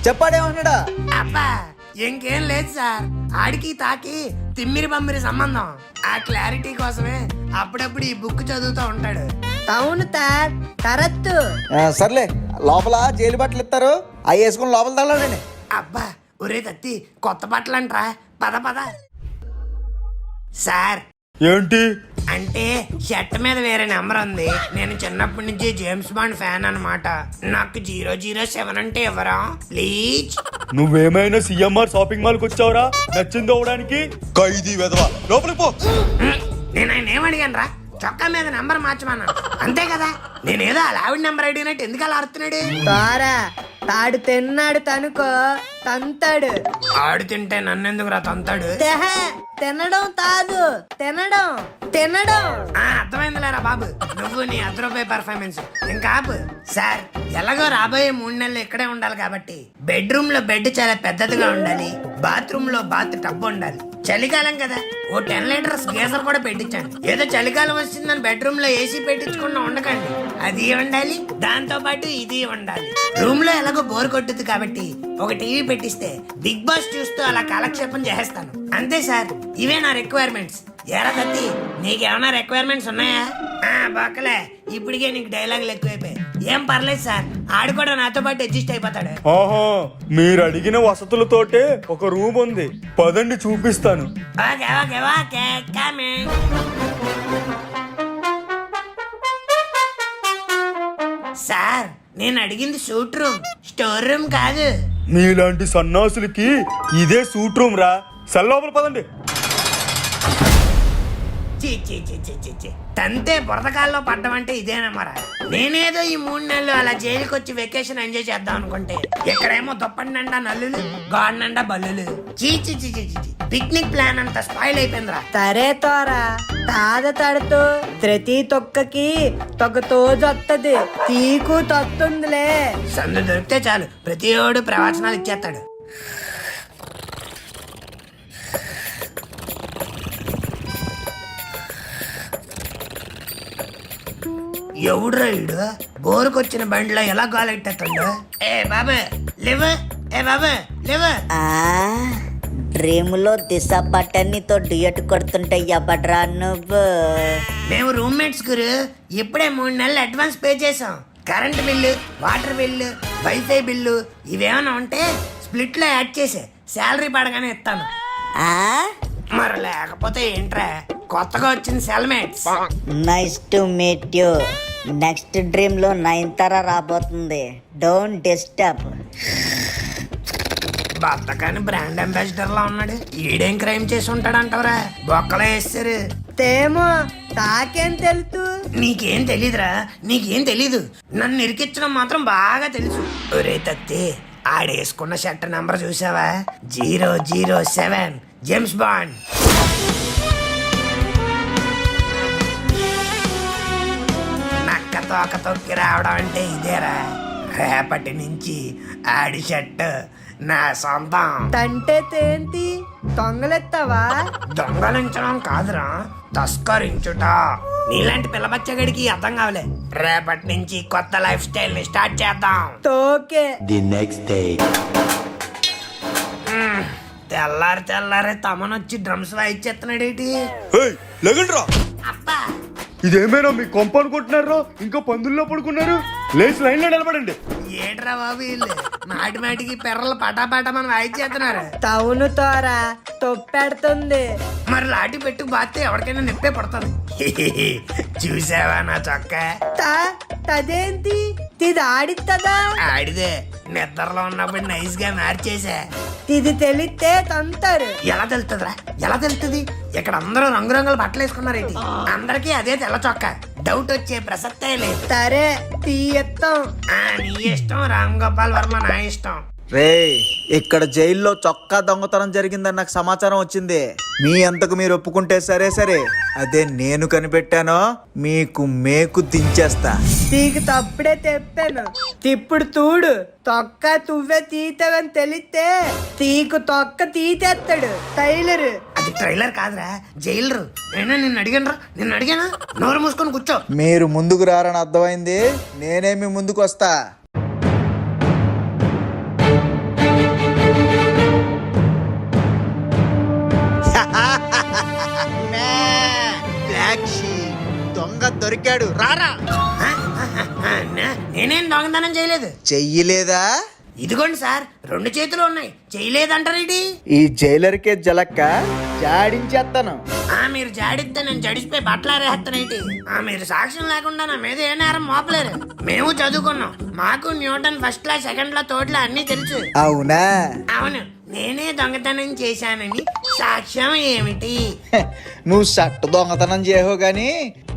చెప్పాడేమన్నాడా? అబ్బా ఇంకేం లేదు సార్, ఆడికి తాకి తిమ్మిరి బమ్మిరి సంబంధం. ఆ క్లారిటీ కోసమే అప్పుడప్పుడు ఈ బుక్ చదువుతూ ఉంటాడు. అవును తార్ తరత్తు. సర్లే, లోపల జైలు బట్టలు ఇస్తారు, అవి వేసుకుని లోపల తగలండి. అబ్బా ఒరే తత్తి, కొత్త బట్టలు అంటరా, పద పద. సార్ ఏంటి? అంటే షర్ట్ మీద వేరే నెంబర్ ఉంది, నేను చిన్నప్పటి నుంచి జేమ్స్ బాండ్ ఫ్యాన్ అన్నమాట. నాకు 007 అంటే ఎవరా ప్లీజ్? నువ్వేమైనా సిఎంఆర్ షాపింగ్ మాల్ కి వచ్చావురా నచ్చింది అవడానికి? ఖైదీ వెధవా, లోపలికి పో. నేను ఆయన ఏమడిగాను రా, చొక్కా మీద నెంబర్ మార్చమన్నా, అంతే కదా. నేనేదో అలా ఆవిడ నెంబర్ అడిగినట్టు ఎందుకు అలా అడుగుతున్నాడు? తారా తాడు తిన్నాడు తనుకో తంతాడు. ఆడు తింటే నన్నెందుకు రా తంతాడు? తినడం తాదు తినడం తినడం. అర్థమైందిలేరా బాబు, నువ్వు నీ ₹1 పర్ఫార్మెన్స్ ఇంకా ఆపు. సార్ ఎలాగో రాబోయే 3 నెలలు ఇక్కడే ఉండాలి కాబట్టి బెడ్రూమ్ లో బెడ్ చాలా పెద్దదిగా ఉండాలి, బాత్రూమ్ లో బాత్ టబ్ ఉండాలి. చలికాలం కదా, ఓ 10 లీటర్స్ గీజర్ కూడా పెట్టించాను. ఏదో చలికాలం వచ్చిందని బెడ్రూమ్ లో ఏసీ పెట్టించకుండా ఉండకండి, అది ఉండాలి, దాంతో పాటు ఇది ఉండాలి. రూమ్ లో ఎలాగో బోర్ కొట్టుద్ది కాబట్టి ఒక టీవీ పెట్టిస్తే బిగ్ బాస్ చూస్తూ అలా కాలక్షేపం చేసేస్తాను, అంతే సార్. ఇవే నా రిక్వైర్మెంట్స్. ఎరా కత్తి, నీకేమైనా రిక్వైర్మెంట్స్ ఉన్నాయా? బాకలే, ఇప్పటికే నీకు డైలాగులు ఎక్కువైపోయి. ఏం పర్లేదు సార్, ఆడు కూడా నాతో పాటు అడ్జస్ట్ అయిపోతాడు. ఆహా, మీరు అడిగిన వసతులతోటే ఒక రూమ్ ఉంది, పదండి చూపిస్తాను. Okay okay okay coming. Sir నేను అడిగింది సూట్ రూమ్, స్టోర్ రూమ్ కాదు. మీలాంటి సన్నాసులకి ఇదే సూట్ రూమ్ రా, సెల్లోపల పదండి. తంతే బురదకాల్లో పడ్డమంటే ఇదేనమ్మరా. నేనేదో ఈ 3 నెలలు అలా జైలుకి వచ్చి వెకేషన్ ఎంజాయ్ చేద్దాం అనుకుంటే ఇక్కడేమో దుప్పటి నిండా నల్లులు, గాడ్ నిండా బల్లులు. చీచి పిక్నిక్ ప్లాన్ అంతా స్పాయిల్ అయిపోయిందిరా. సరే తోరా తాద తడుతూ ప్రతి తొక్కకి తొక్కతో జొత్తది, తీకు తొత్తుందిలే. సందు దొరికితే చాలు ప్రతి ఓడు ప్రవచనాలు ఇచ్చేస్తాడు. ఎవడురా ఇడు బోరుకొచ్చిన బండిలో ఎలా గాలెట్టేస్తాడు? ఏ బాబు లేవు, ఏ బాబు లేవు. డ్రీములో దిశ పట్టణితో డ్యూయట్ కొడుతుంటే ఎవడ్రా నువ్వు? మేము రూమ్మేట్స్ గురు ఇప్పుడే 3 నెలలు అడ్వాన్స్ పే చేసాం. Current bill, water bill, wifi bill ఇవేమైనా ఉంటే స్ప్లిట్ లో యాడ్ చేసే శాలరీ పడగానే ఇస్తాను. ఆ మరి లేకపోతే ఏంట్రా, కొత్తగా వచ్చిన cellmates. Nice to meet you. Next dream లో నయనతార రాబోతుంది. Don't disturb. బతకాని బ్రాండ్ అంబాసిడర్ లా ఉన్నాడు. ఈడేం క్రైమ్ చేసి ఉంటాడంటావరా? బొక్కలో వేస్తారు. తేమో తాకేం తెలుసు. నీకేం తెలీదురా, నీకేం తెలీదు. నన్ను ఇరికించడం మాత్రం బాగా తెలుసు. ఒరే తత్తి, ఆడేసుకున్న షర్ట్ నంబర్ చూసావా? 007 జేమ్స్ బాండ్. నక్క తోక తొక్కి రావడం అంటే ఇదేరా. రేపటి నుంచి ఆడి షర్ట్ నా సొంతం. తంటే తేంటి దొంగలెత్తావా? దొంగలించడం కాదురా, తస్కరించుట. నీలాంటి పిల్లబచ్చగడికి అర్థం కావలే. రేపటి నుంచి కొత్త లైఫ్ స్టైల్ ని స్టార్ట్ చేద్దాం. తోకే తెల్లారి తమనొచ్చి డ్రమ్స్ వాయిచ్చేస్తున్నాడేటి? లేకండ్రా, అబ్బా ఇదేమైనా మీ కొంప అనుకుంటున్నారా? ఇంకా పందుల్లో పడుకున్నారు. లేచి లైన్ లో నిలబడండి. ఏట్రా బాబు వీళ్ళు మాటి మాటికి పెర్రలు పటాపటా మనం వాయిచ్చేస్తున్నారు. టౌను తోరా తొప్పెడుతుంది. మరి లాటి పెట్టుకు బాస్తే ఎవరికైనా నిప్పే పడుతుంది. చూసావా నా చొక్కా? తదేంటి ఇది ఆడిత్తదా? ఆడిదే. నిద్రలో ఉన్నప్పుడు నైస్ గా మార్చేసా. ఇది తెలిస్తే తంతారు. ఎలా తెలుస్తుందిరా, ఎలా తెలుస్తుంది? ఇక్కడ అందరూ రంగురంగుల బట్టలు వేసుకున్నారేంటి? అందరికీ అదే తెల్ల చొక్క. డౌట్ వచ్చే ప్రసక్తే లేదు. సరే తీయత్తం. నీ ఇష్టం, రామ్ గోపాల్ వర్మ నా ఇష్టం. రే, ఇక్కడ జైల్లో చొక్కా దొంగతనం జరిగిందని నాకు సమాచారం వచ్చింది. మీ అంతకు మీరు ఒప్పుకుంటే సరే సరే, అదే నేను కనిపెట్టానో మీకు మేకు దించేస్తా. నీకు తప్పుడే చెప్పాను. ఇప్పుడు చూడు, తొక్క తువ్వే తీతావని తెలిస్తే తీకు తొక్క తీతేస్తాడు టైలర్. అది ట్రైలర్ కాదురా, జైలరు. నేను నిన్ను అడిగానా? నోరు మూసుకొని కూర్చో. మీరు ముందుకు రారని అర్థమైంది. నేనేమి ముందుకు వస్తా. దొంగ దొరికాడు, రారా. నేనేం దొంగతనం చేయలేదు. చెయ్యలేదా? ఇదిగోండి సార్, 2 చేతులు ఉన్నాయి. చేయలేదంటారేంటి? ఈ జైలర్కే జలక్క జాడించేస్తాను. మీరు జాడిస్తే నేను జడిసిపోయి బట్టలారేస్తానేంటి? మీరు సాక్ష్యం లేకుండా నా మీద ఏ నేరం మోపలేరు. మేము చదువుకున్నాం. మాకు న్యూటన్ ఫస్ట్ లా, సెకండ్ లా, థర్డ్ లా అన్ని తెలుసు. అవునా? అవును, నేనే దొంగతనం చేశానని సాక్ష్యం ఏమిటి? నువ్వు షర్ట్ దొంగతనం చేయవు గాని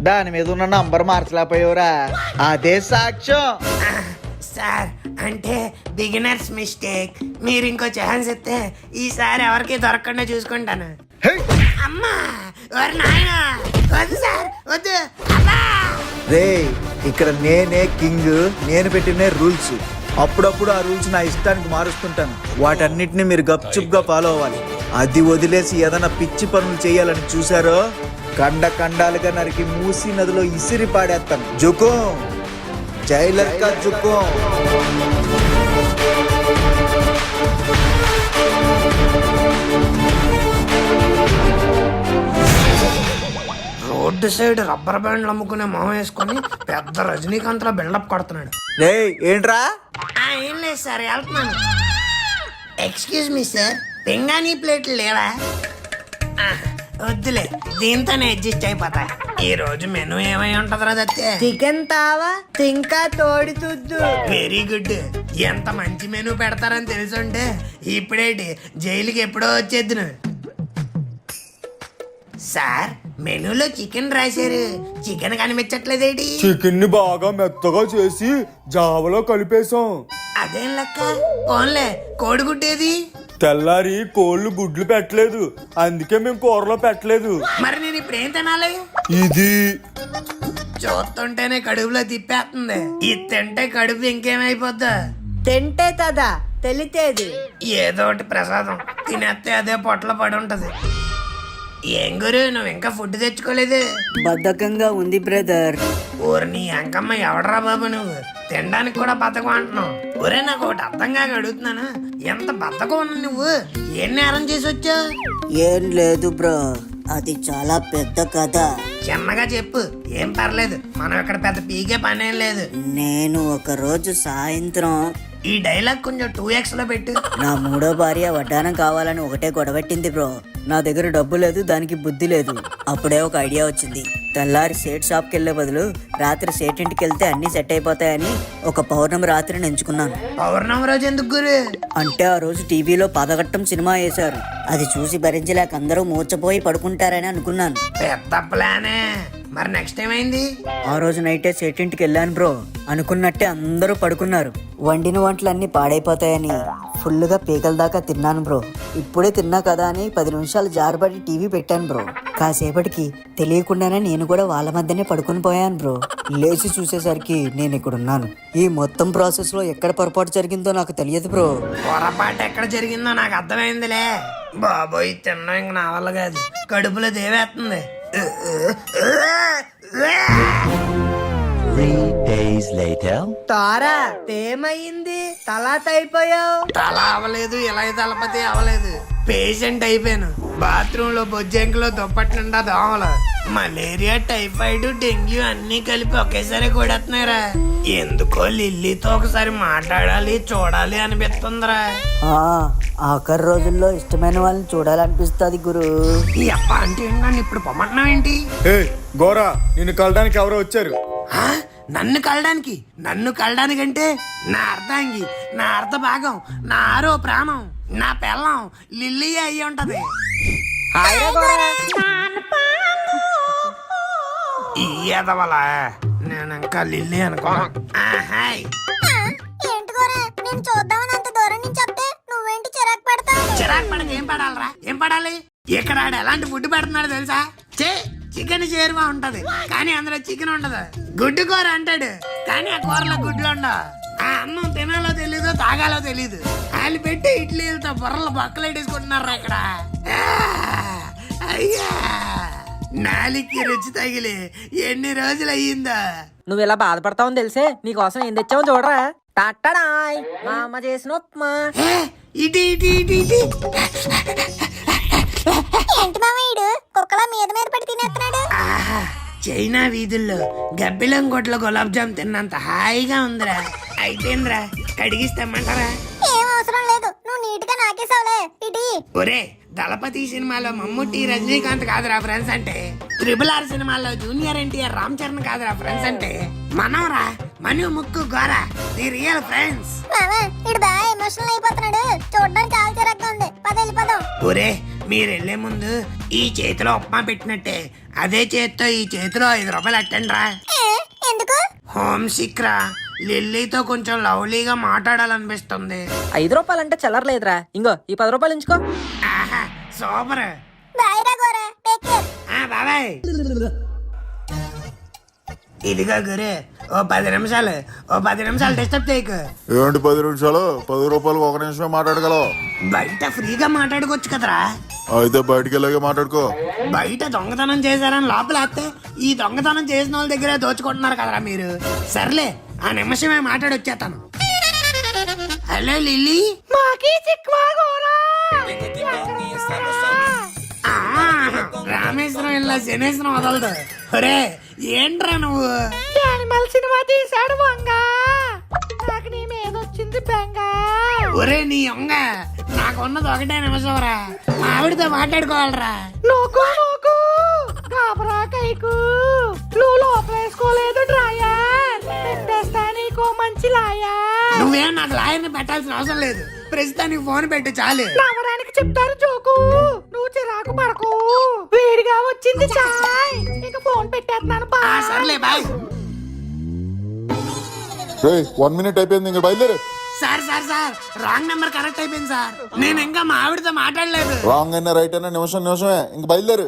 దాని మీద ఉన్న నంబర్ మార్చలేకపోయావురా, అదే సాక్ష్యం. సార్, అంటే బిగినర్స్ మిస్టేక్. మీరు ఇంకో ఛాన్స్ ఇస్తే ఈసారి ఎవరికి దొరకకుండా చూసుకుంటాను. అమ్మా, నాయనా, వద్దు సార్, వద్దు. రే, ఇక్కడ నేనే కింగ్. నేను పెట్టిన రూల్స్. అప్పుడప్పుడు ఆ రూల్స్ నా ఇష్టానికి మారుస్తుంటాను. వాటన్నిటిని మీరు గప్చుప్గా ఫాలో అవ్వాలి. అది వదిలేసి ఏదైనా పిచ్చి పనులు చేయాలని చూసారో ఖండాలుగా నరికి మూసి నదిలో ఇసిరి పాడేస్తాను. జుకో జైలర్ కా జుకో. రోడ్డు సైడ్ రబ్బర్ బ్యాండ్లు అమ్ముకునే మొహం వేసుకొని పెద్ద రజనీకాంత్ లో బిల్డప్ కొడుతున్నాడు. రే, ఏంట్రా? ఏం లేదు సార్, వెళ్తున్నాను. ఎక్స్క్యూజ్ మీ సార్, పింగాణీ ప్లేట్లు లేవా? వద్దులే, దీంతోనే అడ్జస్ట్ అయిపోతా. ఈ రోజు మెనూ ఏమై ఉంటదిరా దత్తే? చికెన్ తావా ఇంకా తోడి తుద్దు. Very good. ఎంత మంచి మెనూ పెడతారని తెలుసుంటే ఇప్పుడేంటి జైలుకి ఎప్పుడో వచ్చేద్దును. సార్, మెనూలో చికెన్ రాశారు, చికెన్ కనిపించట్లేదేంటి? చికెన్ ని బాగా మెత్తగా చేసి జావలో కలిపేశాం. అదేం లెక్క? ఓన్లే కోడిగుడ్డేది? తెల్లారి కోళ్ళు గుడ్లు పెట్టలేదు, అందుకే మేము కూరలో పెట్టలేదు. మరి నేను ఇప్పుడు ఏం తినాలి? ఇది చూస్తుంటేనే కడుపులో తిప్పేస్తుంది. ఇది తింటే కడుపు ఇంకేమైపోద్దా? తింటే తదా తెలితేది. ఏదో ఒకటి ప్రసాదం తినేస్తే అదే పొట్టలో పడి ఉంటది. ఏం గురు నువ్వు ఇంకా ఫుడ్ తెచ్చుకోలేదు? బద్ధకంగా ఉంది బ్రదర్. ఊరు నీ అంకమ్మ ఎవడరా బాబు నువ్వు, తినడానికి కూడా బద్ధకం అంటున్నావు? ఒరే నాకు ఒకటి అర్థం కాక అడుగుతున్నాను, ఎంత బద్ధకం ఉన్నావు నువ్వు? ఏం నేరం చేసి వచ్చావు? ఏం లేదు బ్రో, అది చాలా పెద్ద కథ. చిన్నగా చెప్పు, ఏం పర్లేదు, మనం ఇక్కడ పెద్ద పీకే పనేం లేదు. నేను ఒక రోజు సాయంత్రం ఈ డైలాగ్ కొంచెం 2x లో పెట్టు. నా మూడో భార్య వడ్డానం కావాలని ఒకటే గొడవెట్టింది బ్రో. నా దగ్గర డబ్బు లేదు, దానికి బుద్ధి లేదు. అప్పుడే ఒక ఐడియా వచ్చింది. తెల్లారి సేట్ షాప్కి వెళ్లే బదులు రాత్రి సేట్ ఇంటికి వెళ్తే అన్ని సెట్ అయిపోతాయని ఒక పౌర్ణమి రాత్రిని ఎంచుకున్నాను. పౌర్ణమి రోజు ఎందుకు గురు? అంటే ఆ రోజు టీవీలో పదగట్టం సినిమా వేశారు. అది చూసి భరించలేక అందరూ మూర్చపోయి పడుకుంటారని అనుకున్నాను. పెద్ద ప్లానే. మరి నెక్స్ట్ ఏమైంది? ఆ రోజు నైటే సేటింటికి వెళ్ళాను బ్రో. అనుకున్నట్టే అందరూ పడుకున్నారు. వండిన వంటలన్నీ పాడైపోతాయని ఫుల్గా పీకల దాకా తిన్నాను బ్రో. ఇప్పుడే తిన్నా కదా అని 10 నిమిషాలు జారబడి టీవీ పెట్టాను బ్రో. కాసేపటికి తెలియకుండానే నేను కూడా వాళ్ళ మధ్యనే పడుకుని పోయాను బ్రో. లేచి చూసేసరికి నేను ఇక్కడ ఉన్నాను. ఈ మొత్తం ప్రాసెస్ లో ఎక్కడ పొరపాటు జరిగిందో నాకు తెలియదు బ్రో. పొరపాటు ఎక్కడ జరిగిందో నాకు అర్థమైందిలే. బాబోయ్ తిన్నా ఇంక నా వల్ల కాదు, కడుపులో దేవేస్తుంది. 3 days later. తారా ఏమైంది? తలాత అయిపోయావు. తల అవలేదు, ఇలా తలపతి అవలేదు, పేషెంట్ అయిపోయాను. బాత్రూమ్ లో బొజ్జంకులో దుప్పటి నిండా దోమలు, మలేరియా, టైఫాయిడ్, డెంగ్యూ అన్ని కలిపి ఒకేసారి కొడేస్తున్నాయిరా. ఎందుకో లిల్లీతో ఒకసారి మాట్లాడాలి, చూడాలి అనిపిస్తుందిరా. ఆఖరి రోజుల్లో ఇష్టమైన వాళ్ళని చూడాలనిపిస్తుంది గురు. ఈ అప్ప అంటే నన్ను ఇప్పుడు పొమ్మంటున్నావు ఏంటి? గోరా నిన్ను కలడానికి ఎవరో వచ్చారు. ఆ? నన్ను కలడానికి? నన్ను కలడానికంటే నా అర్ధాంగి, నా అర్ధ భాగం, నా ఆరో ప్రాణం, నా పెళ్ళం లిల్లీ అయ్యి ఉంటది. ఈ ఎదవలా నేను ఇంకా లిల్లీ అనుకో. హాయ్ ఏంటి గోరా, నేను చూద్దామని అంత దూరం నుంచి చెప్తే నువ్వేంటి చిరాకు పెడతావు? చిరాకు పడక ఏం పడాలరా? ఏం పడాలి? ఇక్కడ ఆడు ఎలాంటి ఫుడ్ పెడుతున్నాడు తెలుసా? చికెన్ చేరువా ఉంటది కానీ అందులో చికెన్ ఉండదు. గుడ్డు కూర అంటాడు కానీ ఆ కూరలో గుడ్లు ఉండవు. ఆ అన్నం తినాలో తెలీదు, తాగాలో తెలీదు. వాళ్ళు పెట్టి ఇడ్లీలతో బుర్రలు బొక్కలేటేసుకుంటున్నారా ఇక్కడ. అయ్యా నాలికి రుచి తగిలి ఎన్ని రోజులు అయ్యిందా? నువ్వు ఇలా బాధపడతావని తెలిసే నీకోసం ఏం తెచ్చావు చూడరా. టట్టడాయ్, మా అమ్మ చేసిన ఉప్మా. ఇటు ఇటు ఇటు ఇటు. ఏంటి మామయ్యుడు కుక్కలా మీద మీద పెట్టి తినేస్తున్నాడు? ఆహా, చైనా వీధుల్లో గబ్బిలం కొట్ల గులాబ్ జామ్ తిన్నంత హాయిగా ఉందిరా. అయిపోయిందిరా, కడిగిస్తామంటారా? ఏం అవసరం లేదు, నువ్వు నీట్ గా నాకేసావులే. ఇటీ ఒరే దళపతి సినిమాలో మమ్ముట్టి, రజనీకాంత్ కాదురా ఫ్రెండ్స్ అంటే. RRR సినిమాలో జూనియర్ ఎన్టీఆర్, రామ్ చరణ్ కాదురా ఫ్రెండ్స్ అంటే. మనవరా మను ముక్కు గోరా ది రియల్ ఫ్రెండ్స్. మామా ఇడు బాగా ఎమోషనల్ అయిపోతున్నాడు, చూడడానికి చాలా చిరాగ్గా ఉంది. పద వెళ్ళిపోదాం. ఒరే మీరు వెళ్లే ముందు ఈ చేతిలో ఉప్మా పెట్టినట్టే అదే చేతితో ఈ చేతిలో 5 రూపాయలు అట్టండి రా. ఎందుకు? హోమ్ సిక్ రా, లిల్లీతో కొంచెం లవ్లీగా మాట్లాడాలనిపిస్తుంది. 5 రూపాయలంటే చిల్లరలేదురా. ఇంగో ఈ 10 రూపాయలు ఉంచుకో. ఆహా సూపర్. బాయ్ రా గోరా, టేక్ కేర్. బాబాయ్ ఇదిగో గురే, ఓ 10 నిమిషాలు డిస్టర్బ్ చేయకు. ఏంటి 10 నిమిషాలు? 10 రూపాయలు 1 నిమిషమే మాట్లాడగలవు. బయట ఫ్రీగా మాట్లాడుకోవచ్చు కదరా. అయితే బయటికి వెళ్ళాగే మాట్లాడుకో. బయట దొంగతనం చేశారని లోపలేస్తే ఈ దొంగతనం చేసిన వాళ్ళ దగ్గరే దోచుకుంటున్నారు కదరా మీరు. సర్లే ఆ నిమిషమే మాట్లాడొచ్చేస్తాను. Hello Lily. రామేశ్వరం ఇలా శనేశ్వరం వదలదు. ఒరే ఏంట్రా నువ్వు? యానిమల్ సినిమా తీశాడు వంగ, నాకు నీ మీద వచ్చింది బెంగ. ఒరే నీ ఒంగ, నాకున్నది 1 నిమిషం రా, మా ఆవిడతో మాట్లాడుకోవాలరా. నోకు గాబరా కైకు, నువ్వు లోపలేసుకోలేదు డ్రాయర్, పెట్టేస్తా నీకో మంచి లాయా. నువ్వేం నాకు లాయర్ని పెట్టాల్సిన అవసరం లేదు, ప్రస్తుతానికి ఫోన్ పెట్టు చాలు. నవ్వడానికి చెప్తారు జోకు, నువ్వు చిరాకు పడకు. వేడిగా వచ్చింది చాయ్, ఇక ఫోన్ పెట్టేస్తున్నాను. సర్లే బాయ్. 1 మినిట్ అయిపోయింది, ఇంకా బయలుదేరు. సార్ రాంగ్ నెంబర్ కరెక్ట్ అయిపోయింది సార్, నేను ఇంకా మా ఆవిడతో మాట్లాడలేదు. రాంగ్ అయినా రైట్ అయినా నిమిషమే, ఇంక బయలుదేరు.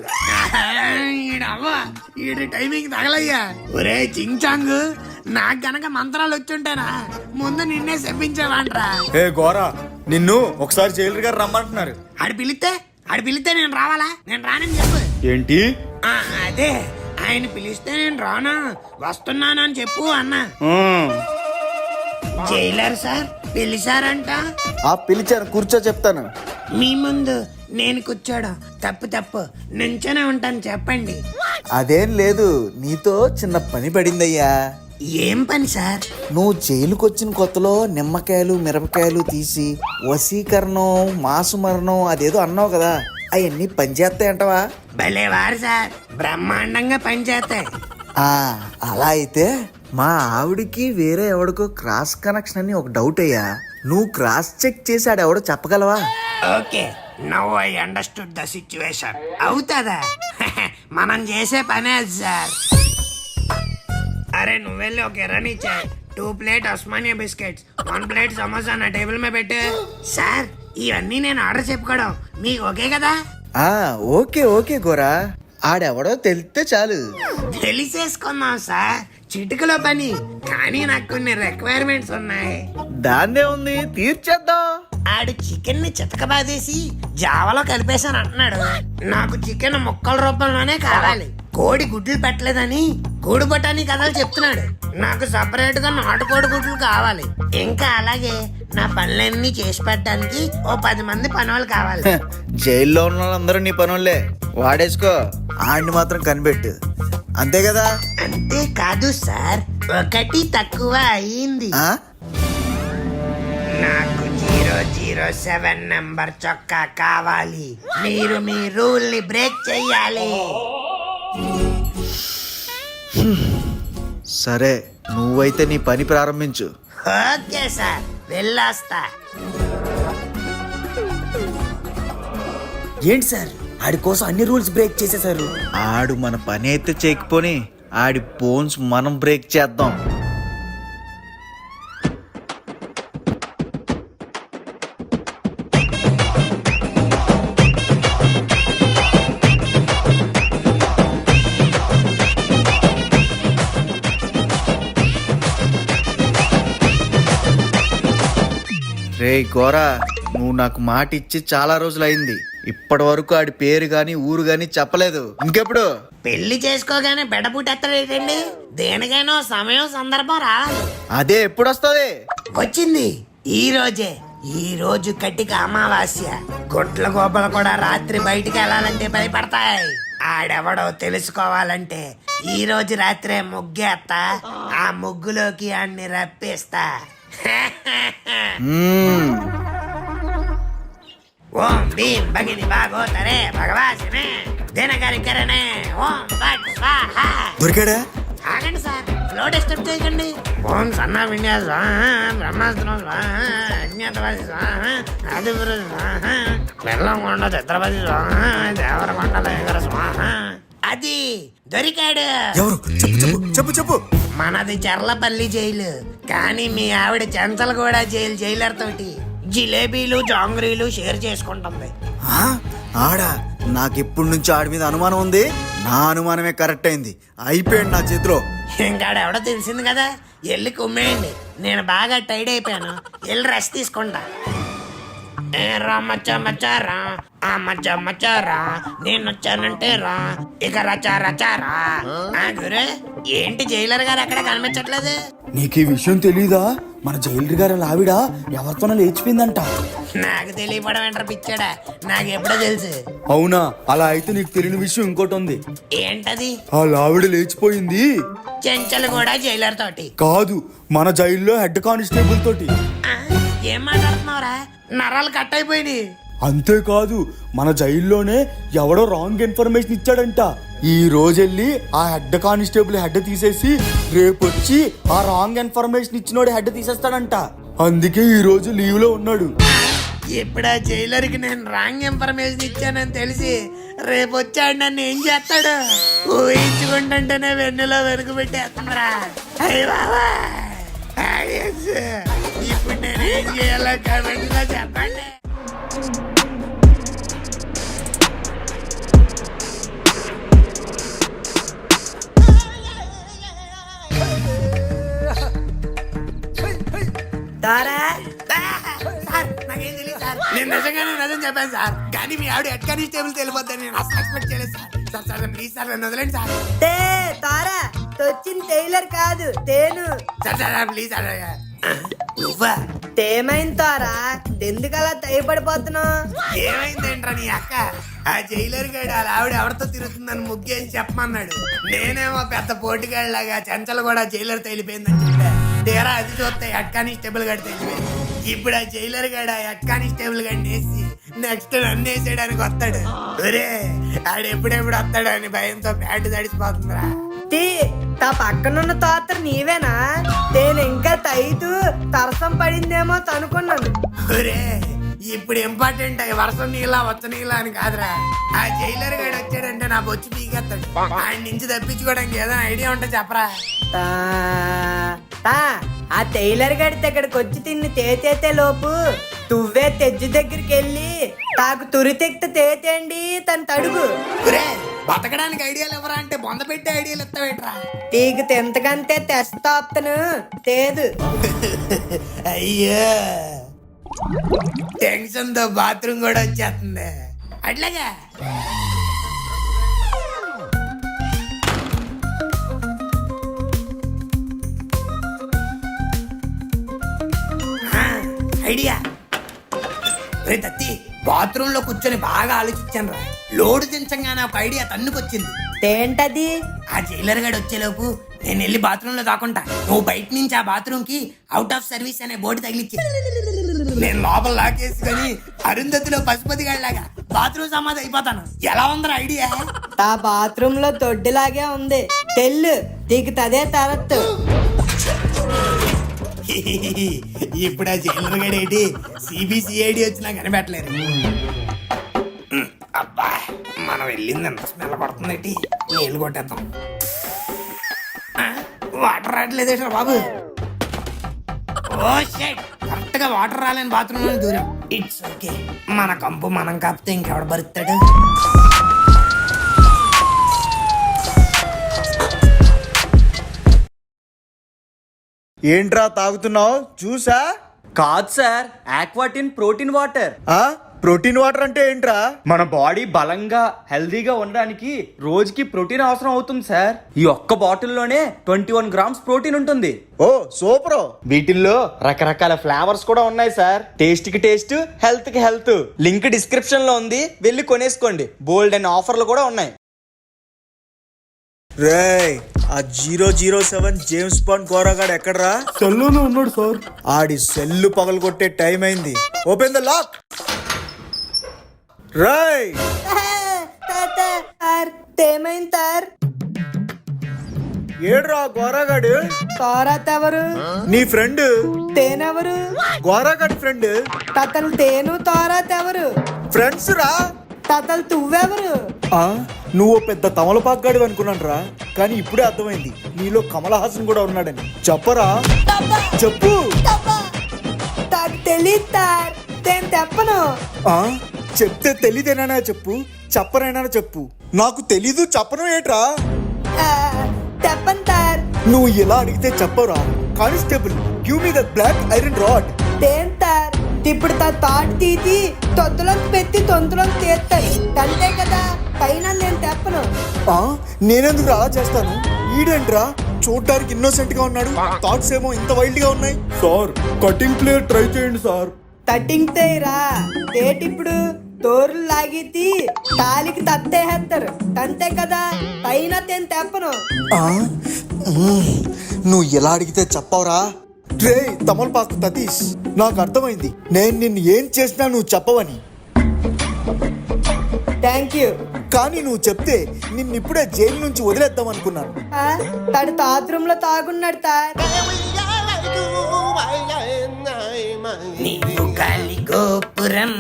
ఈడు టైమింగ్ తగలయ్యా. ఒరే చించాంగ్, నాకు గనక మంత్రాలు వచ్చుంటేనా ముందు నిన్నే చెప్పించేవాంట్రా. గోరా నిన్ను ఒకసారి జైలర్ గారు రమ్మంటున్నారు. ఆడు పిలిస్తే నేను రావాలా? నేను రానని చెప్పు. ఏంటి? అదే ఆయన పిలిస్తే నేను రానా, వస్తున్నానని చెప్పు అన్నా. జైలర్ సార్ పిలిచారంట. పిలిచాను, కూర్చో చెప్తాను. మీ ముందు నేను కూర్చోడం తప్పు, నుంచోనే ఉంటాను, చెప్పండి. అదేం లేదు, నీతో చిన్న పని పడిందయ్యా. ఏం పని సార్? నువ్వు జైలుకి వచ్చిన కొత్తలో నిమ్మకాయలు మిరపకాయలు తీసి వశీకరణం మాసుమరణం అదేదో అన్నావు కదా, అవన్నీ పనిచేస్తాయంటవా? భలేవారు సార్, బ్రహ్మాండంగా పనిచేస్తాయి. అలా అయితే మా ఆవిడికి వేరే ఎవడికో క్రాస్ కనెక్షన్ అని ఒక డౌట్ అయ్యా. నువ్వు క్రాస్ చెక్ చేసి ఆడెవడో చెప్పగలవా? Okay, now I understood the situation. అవుతుందా? మనం చేసే పనే అది సార్. అరే నువ్వెళ్ళి ఒక ఎర్రని ఇచ్చా, 2 plate Osmania biscuits, 1 plate samosa నా టేబుల్ మీద పెట్టు. సార్ ఇవన్నీ నేను ఆర్డర్ చెప్పుకోవడం మీకు ఓకే కదా? ఓకే ఓకే గోరా, ఆడెవడో తెలిస్తే చాలు. తెలిసేసుకుందాం సార్, చిటికలో పని. కానీ నాకు కొన్ని రిక్వైర్మెంట్స్ ఉన్నాయి. దాన్నే ఉంది, తీర్చేద్దాం. ఆడు చికెన్ ని చితకబాదేసి జావలో కలిపేశాను అంటున్నాడు. నాకు చికెన్ ముక్కల రూపంలోనే కావాలి. కోడి గుడ్లు పెట్టలేదని కోడి బఠానీ కథలు చెప్తున్నాడు. నాకు సపరేట్ గా నాటుకోడి గుడ్లు కావాలి. ఇంకా అలాగే నా పనులన్నీ చేసి పెట్టడానికి ఓ 10 మంది పనులు కావాలి. జైల్లో ఉన్న వాళ్ళందరూ నీ పనులే, వాడేసుకో. ఆడిని మాత్రం కనిపెట్టు, అంతే కదా? అంతే కాదు సార్, ఒకటి తక్కువ అయింది. నాకు 007 నంబర్ చొక్కా కావాలి. మీరు మీ రూల్ ని బ్రేక్ చెయ్యాలి. సరే, నువ్వైతే నీ పని ప్రారంభించు. ఓకే సార్, వెళ్ళొస్తా. ఏంటి సార్, ఆడి కోసం అన్ని రూల్స్ బ్రేక్ చేసేసారు. ఆడు మన పని అయితే చేయకపోని ఆడి బోన్స్ మనం బ్రేక్ చేద్దాం. రే గోరా, నువ్వు నాకు మాట ఇచ్చి చాలా రోజులైంది. ఇప్పటి వరకు ఆడి పేరు గాని ఊరు గాని చెప్పలేదు. ఇంకెప్పుడు? పెళ్లి చేసుకోగానే బెడపుట్టెత్తడేటండి. దేనికైనా సమయం సందర్భం రావాలి. అదే ఎప్పుడు వస్తుంది? వచ్చింది ఈ రోజే. ఈ రోజు కట్టిక అమావాస్య. గుడ్ల గోపలు కూడా రాత్రి బయటికి వెళ్ళాలంటే భయపడతాయి. ఆడెవడో తెలుసుకోవాలంటే ఈ రోజు రాత్రే ముగ్గేస్తా. ఆ ముగ్గులోకి అన్ని రప్పిస్తా. ఓం భీం భగిని భాగోతరే భగవాసినే దినకరికరనే ఓం భట్ స్వాహ. దొరికాడా? ఆగండి సార్, ఫ్లో డిస్టర్బ్ చేయకండి. ఓం సన్నా విన్యా స్వాహ, బ్రహ్మాస్త్రం స్వాహ, అజ్ఞాతవాసి స్వాహ, ఆదిపురు స్వాహ, బెల్లంకొండ ఛత్రపతి స్వాహ, దేవరకొండల ఎగర స్వాహ. అది దొరికాడు. ఎవరు? చెప్పు చెప్పు చెప్పు చెప్పు. మనది చర్లపల్లి జైలు, కానీ మీ ఆవిడ చెంచలగూడ జైలర్ తోటి జిలేబీలు జాంగ్రీలు షేర్ చేసుకుంటుంది. ఆడా? నాకు ఇప్పటి నుంచి ఆడి మీద అనుమానం ఉంది. నా అనుమానమే కరెక్ట్ అయింది. అయిపోయాడు నా చేతిలో. ఇంకాడెవడో తెలిసింది కదా, వెళ్ళి కుమ్మేయండి. నేను బాగా టైడ్ అయిపోయాను, వెళ్ళి రెస్ట్ తీసుకుంటా. మచ్చారా ఆ మచ్చారా, నేను వచ్చానంటే రా, ఇక రచారా. గురే, ఏంటి జైలర్ గారు అక్కడ కనిపించట్లేదు? నీకు ఈ విషయం తెలీదా? మన జైలర్ గారు ఆవిడ ఎవరితోనో లేచిపోయిందంట. నాకు తెలియపడం ఏంటారు పిచ్చాడా, నాకు ఎప్పుడో తెలుసు. అవునా? అలా అయితే నీకు తెలియని విషయం ఇంకోటి ఉంది. ఏంటది? ఆ ఆవిడ లేచిపోయింది. చెంచలు కూడా జైలర్ తోటి కాదు, మన జైల్లో హెడ్ కానిస్టేబుల్ తోటి. ఏం మాట్లాడుతున్నావురా? నరాలు కట్ అయిపోయింది. అంతేకాదు, మన జైల్లోనే ఎవడో రాంగ్ ఇన్ఫర్మేషన్ ఇచ్చాడంట. ఈ రోజు వెళ్ళి ఆ హెడ్ కానిస్టేబుల్ హెడ్ తీసేసి రేపు వచ్చి ఆ రాంగ్ ఇన్ఫర్మేషన్ ఇచ్చినోడు హెడ్ తీసేస్తాడంట. అందుకే ఈ రోజు లీవ్ లో ఉన్నాడు. ఇప్పుడు ఆ జైలర్కి నేను రాంగ్ ఇన్ఫర్మేషన్ ఇచ్చానని తెలిసి రేపు వచ్చాడు నన్ను ఏం చేస్తాడు? ఊహించుకుంటుంటేనే వెన్నులో వెనుక పెట్టేస్తుందిరా. అయ్య బాబా, ఇప్పుడు నేను ఏం చేయాలో కామెంట్ లో చెప్పండి. సార్, నాకేం తెలియదు సార్. నేను నిజంగానే నిజం చెప్పాను సార్, కానీ మీ ఆవిడ హెడ్ కానిస్టేబుల్ వెళ్ళిపోద్దని నేను అసలు ఎక్స్పెక్ట్ చేయలేదు sir. Sir sir please sir నన్ను వదలండి సార్. తే తారా తొచ్చిన టైలర్ కాదు తేను. Sir sir please sir. నువ్వా? తేమైంది తారా, ఎందుకలా తయపడిపోతున్నావు? ఏమైందేంట్రా నీ అక్క? ఆ జైలర్ గడు అలా ఆవిడ ఎవరితో తిరుగుతుందని ముగ్గేసి చెప్పమన్నాడు. నేనేమో పెద్ద పోటీగాడిలాగా చెంచలు కూడా జైలర్ తేలిపోయిందని చెప్పా. తీరా అది చూస్తే హెడ్ కానిస్టేబుల్ గడి తెలిపోయింది. ఇప్పుడు ఆ జైలర్ గడు ఆ హెడ్ కానిస్టేబుల్ గడిని వేసి నెక్స్ట్ నన్ను వేసేయడానికి వస్తాడు. ఒరే ఆడు ఎప్పుడెప్పుడు వస్తాడు అని భయంతో ప్యాంటు తడిసిపోతుందిరా. తా పక్కనున్న తోత్ర నీవేనా? నేను ఇంకా తైతూ తరసం పడిందేమో అనుకున్నాను. ఒరే ఇప్పుడు ఇంపార్టెంట్ అయ్యి వర్షం నీళ్ళ వచ్చ నీళ్ళ అని కాదురా. ఆ జైలర్ గడు వచ్చాడంటే నా బొచ్చు పీకేస్తాడు. ఆయన నుంచి తప్పించుకోవడానికి ఏదైనా ఐడియా ఉంటే చెప్పరా. ఆ టైలర్ గడితే ఇక్కడికి వచ్చి తిన్ని తేతే లోపు తువ్వే తెజ్జు దగ్గరికి వెళ్ళి తాకు తురి తెక్త తేతేండి తను తడుగు. బతకడానికి ఐడియాలు ఎవరా అంటే బొంద పెట్టే ఐడియాలు ఇస్తావేట్రా. తీగ తెంతకంతే తెస్తాను తేదు. అయ్యో టెన్షన్ తో బాత్రూమ్ కూడా వచ్చేస్తుంది. అట్లాగా ఐడియా. రే తత్తి, బాత్రూమ్ లో కూర్చొని బాగా ఆలోచించాను రా. లోడు దించంగానే ఒక ఐడియా తన్నుకొచ్చింది. ఏంటది? ఆ జైలర్ గడు వచ్చేలోపు నేను వెళ్ళి బాత్రూమ్ లో దాకుంటా. నువ్వు బయట నుంచి ఆ బాత్రూమ్ కి అవుట్ ఆఫ్ సర్వీస్ అనే బోర్డు తగిలిచ్చి నేను లోపల లాకేసుకొని అరుంధతిలో పశుపతి గడిలాగా బాత్రూమ్ సమాధి అయిపోతాను. ఎలా ఉందరా ఐడియా? ఆ బాత్రూమ్ లో దొడ్డిలాగే ఉంది. తెల్లు దిగుతదే తరత్తు. ఇప్పుడు ఆ జైలర్ గడు ఏంటి సిబిసిఐడి వచ్చినా కనిపెట్టలేరు. అబ్బా మనం వెళ్ళింది ఎంత స్మెల్ పడుతుంది. నీళ్ళు కొట్టేద్దాం. వాటర్ రావట్లేదు బాబు. ఓ షట్, కరెక్ట్ గా వాటర్ రాలేని బాత్రూమ్ లో దూరం. ఇట్స్ ఓకే, మన కంపు మనం కాపితే ఇంకెవడ బరుతాడు. ఏంట్రా తాగుతున్నావు? జ్యూసా? కాదు సార్, ఆక్వాటిన్ ప్రోటీన్ వాటర్. ప్రోటీన్ వాటర్ అంటే ఏంట్రా? మన బాడీ బలంగా హెల్దీగా ఉండడానికి రోజుకి ప్రోటీన్ అవసరం అవుతుంది సార్. ఈ ఒక్క బాటిల్లోనే 21 grams ప్రోటీన్ ఉంటుంది. ఓ సూపర్. వీటిల్లో రకరకాల ఫ్లేవర్స్ కూడా ఉన్నాయి సార్. టేస్ట్ కి టేస్ట్, హెల్త్ కి హెల్త్. లింక్ డిస్క్రిప్షన్ లో ఉంది, వెళ్ళి కొనేసుకోండి. బోల్డ్ అండ్ ఆఫర్లు కూడా ఉన్నాయి. రేయ్, ఆ 007 జేమ్స్ బాండ్ గోరాగాడు ఎక్కడరా? సెల్లోనే ఉన్నాడు సార్. ఆడి సెల్లు పగలగొట్టే టైం అయింది. Open the lock. రేయ్ ఏమైంది తార్? ఏడ్రా గోరాగాడు? తారాత్ ఎవరు? నీ ఫ్రెండ్. తేనెవరు? గోరాగాడి ఫ్రెండ్. తతలు తేను తారాత్ ఎవరు? ఫ్రెండ్స్ రా. తతలు తువ్వెవరు? నువ్వు పెద్ద తమలపాకుగాడు అనుకున్నాను రా, కానీ ఇప్పుడే అర్థమైంది నీలో కమల్ హాసన్ కూడా ఉన్నాడని. చెప్పరా? చెప్పు. నాకు తెలియదు తార్, నేను చెప్పను. చెప్తే తెలీదేనా చెప్పు, చెప్పనైనా చెప్పు. నాకు తెలీదు చెప్పను ఏట్రా? చెప్పను తార్. నువ్వు ఎలా అడిగితే చెప్పరా? Constable, give me that black iron rod. దేన్ తార్, ఇప్పుడు తాడు తీసి తొత్తులోకి పెట్టి తొంతులోకి తీస్తాడు అంతే కదా. పైన నేను చెప్పను. నేనెందుకు అలా చేస్తాను? ఈడేంట్రా చూడ్డానికి ఇన్నోసెంట్ గా ఉన్నాడు, థాట్స్ ఏమో ఇంత వైల్డ్ గా ఉన్నాయి. సార్ కటింగ్ ప్లేయర్ ట్రై చేయండి సార్. కటింగ్ తేరా తేటిప్పుడు తోరులు లాగితే తాలికి తత్తేస్తారు అంతే కదా. పైన నేను తెప్పను. నువ్వు ఎలా అడిగితే చెప్పవరా? రే తమలపాకు సతీష్, నాకు అర్థమైంది నేను నిన్ను ఏం చేసినా నువ్వు చెప్పవని. Thank you. కానీ నువ్వు చెప్తే నిన్నిప్పుడే జైలు నుంచి వదిలేద్దాం అనుకున్నాను. తడు బాత్రూమ్ లో తాగున్నాడు తార్. నీవు గాలి గోపురం,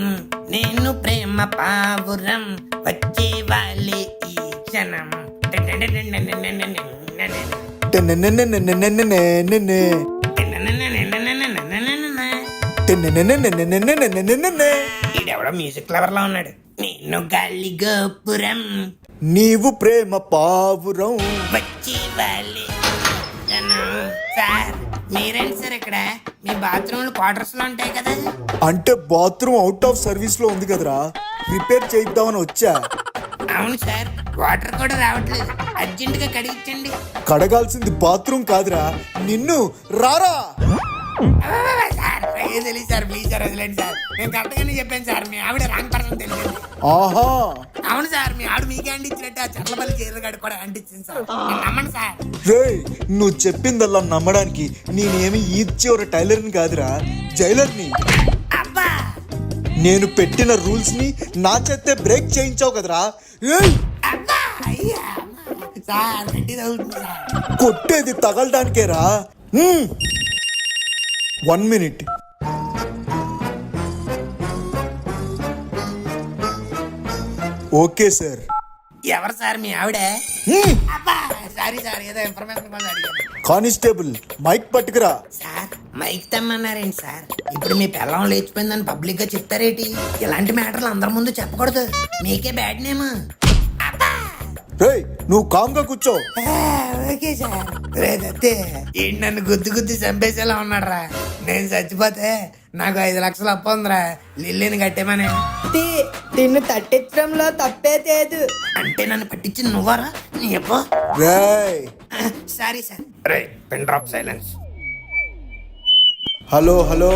నేను ప్రేమ పావురం, వచ్చే వాళ్ళే ఈ క్షణం. ఈడెవడో మ్యూజిక్ లవర్ లా ఉన్నాడు. నేను గాలి గోపురం, నీవు ప్రేమ పావురం, వచ్చే వాళ్ళే క్షణం. సార్ మీరేంటి సార్ ఇక్కడ? మీ బాత్రూమ్లు క్వార్టర్స్ లో ఉంటాయి కదా. అంటే బాత్రూమ్ అవుట్ ఆఫ్ సర్వీస్ లో ఉంది కదరా, రిపేర్ చేయిద్దామని వచ్చా. అవును సార్, వాటర్ కూడా రావట్లేదు. అర్జెంట్ గా కడిగించండి. కడగాల్సింది బాత్రూమ్ కాదురా, నిన్ను. రారా. సార్ ఏం తెలియదు సార్, ప్లీజ్ సార్ వదిలేండి సార్. నేను కరెక్ట్ గానే చెప్పాను సార్, మీ ఆవిడ రాంగ్ పర్సన్ తెలియదు. ఆహా, అవును సార్, మీ ఆవిడ మీకే అంటించినట్టు ఆ చర్లపల్లి చీరలు గడి కూడా అంటించింది సార్. మీరు నమ్మండి సార్. రేయ్, నువ్వు చెప్పిందల్లా నమ్మడానికి నేనేమి ఈ చివరి టైలర్ని కాదురా, జైలర్ని. అబ్బా, నేను పెట్టిన రూల్స్ ని నా చేతే బ్రేక్ చేయించావు కదరా. ఏయ్, అబ్బా, అయ్యా సార్, గట్టి తగులుతుంది సార్. కొట్టేది తగలడానికేరా. 1 minute. Okay sir. ఎవరు సార్ మీ ఆవిడ? అబ్బా, సారీ సార్, ఏదో ఇన్ఫర్మేషన్ కోసం అడిగాను. కానిస్టేబుల్, మైక్ పట్టుకురా. సార్ మైక్ తెమ్మన్నారేంటి సార్? ఇప్పుడు మీ పిల్లం లేచిపోయిందని పబ్లిక్ గా చెప్తారేటి? ఇలాంటి మ్యాటర్లు అందరి ముందు చెప్పకూడదు, మీకే బ్యాడ్ నేమ్. రేయ్, నువ్వు కామ్గా కూర్చో. Okay sir. రేదత్తే ఏంటి నన్ను గుద్ది చంపేసేలా ఉన్నాడు. నేను చచ్చిపోతే నాకు 5 లక్షలు అప్పు ఉందిరా, లిల్లీని కట్టేమని. నిన్ను తట్టించడంలో తప్పే లేదు. అంటే నన్ను పట్టించింది నువ్వారా? నీ అప్ప. రేయ్, సారీ సార్. రే, pin drop silence. Hello hello,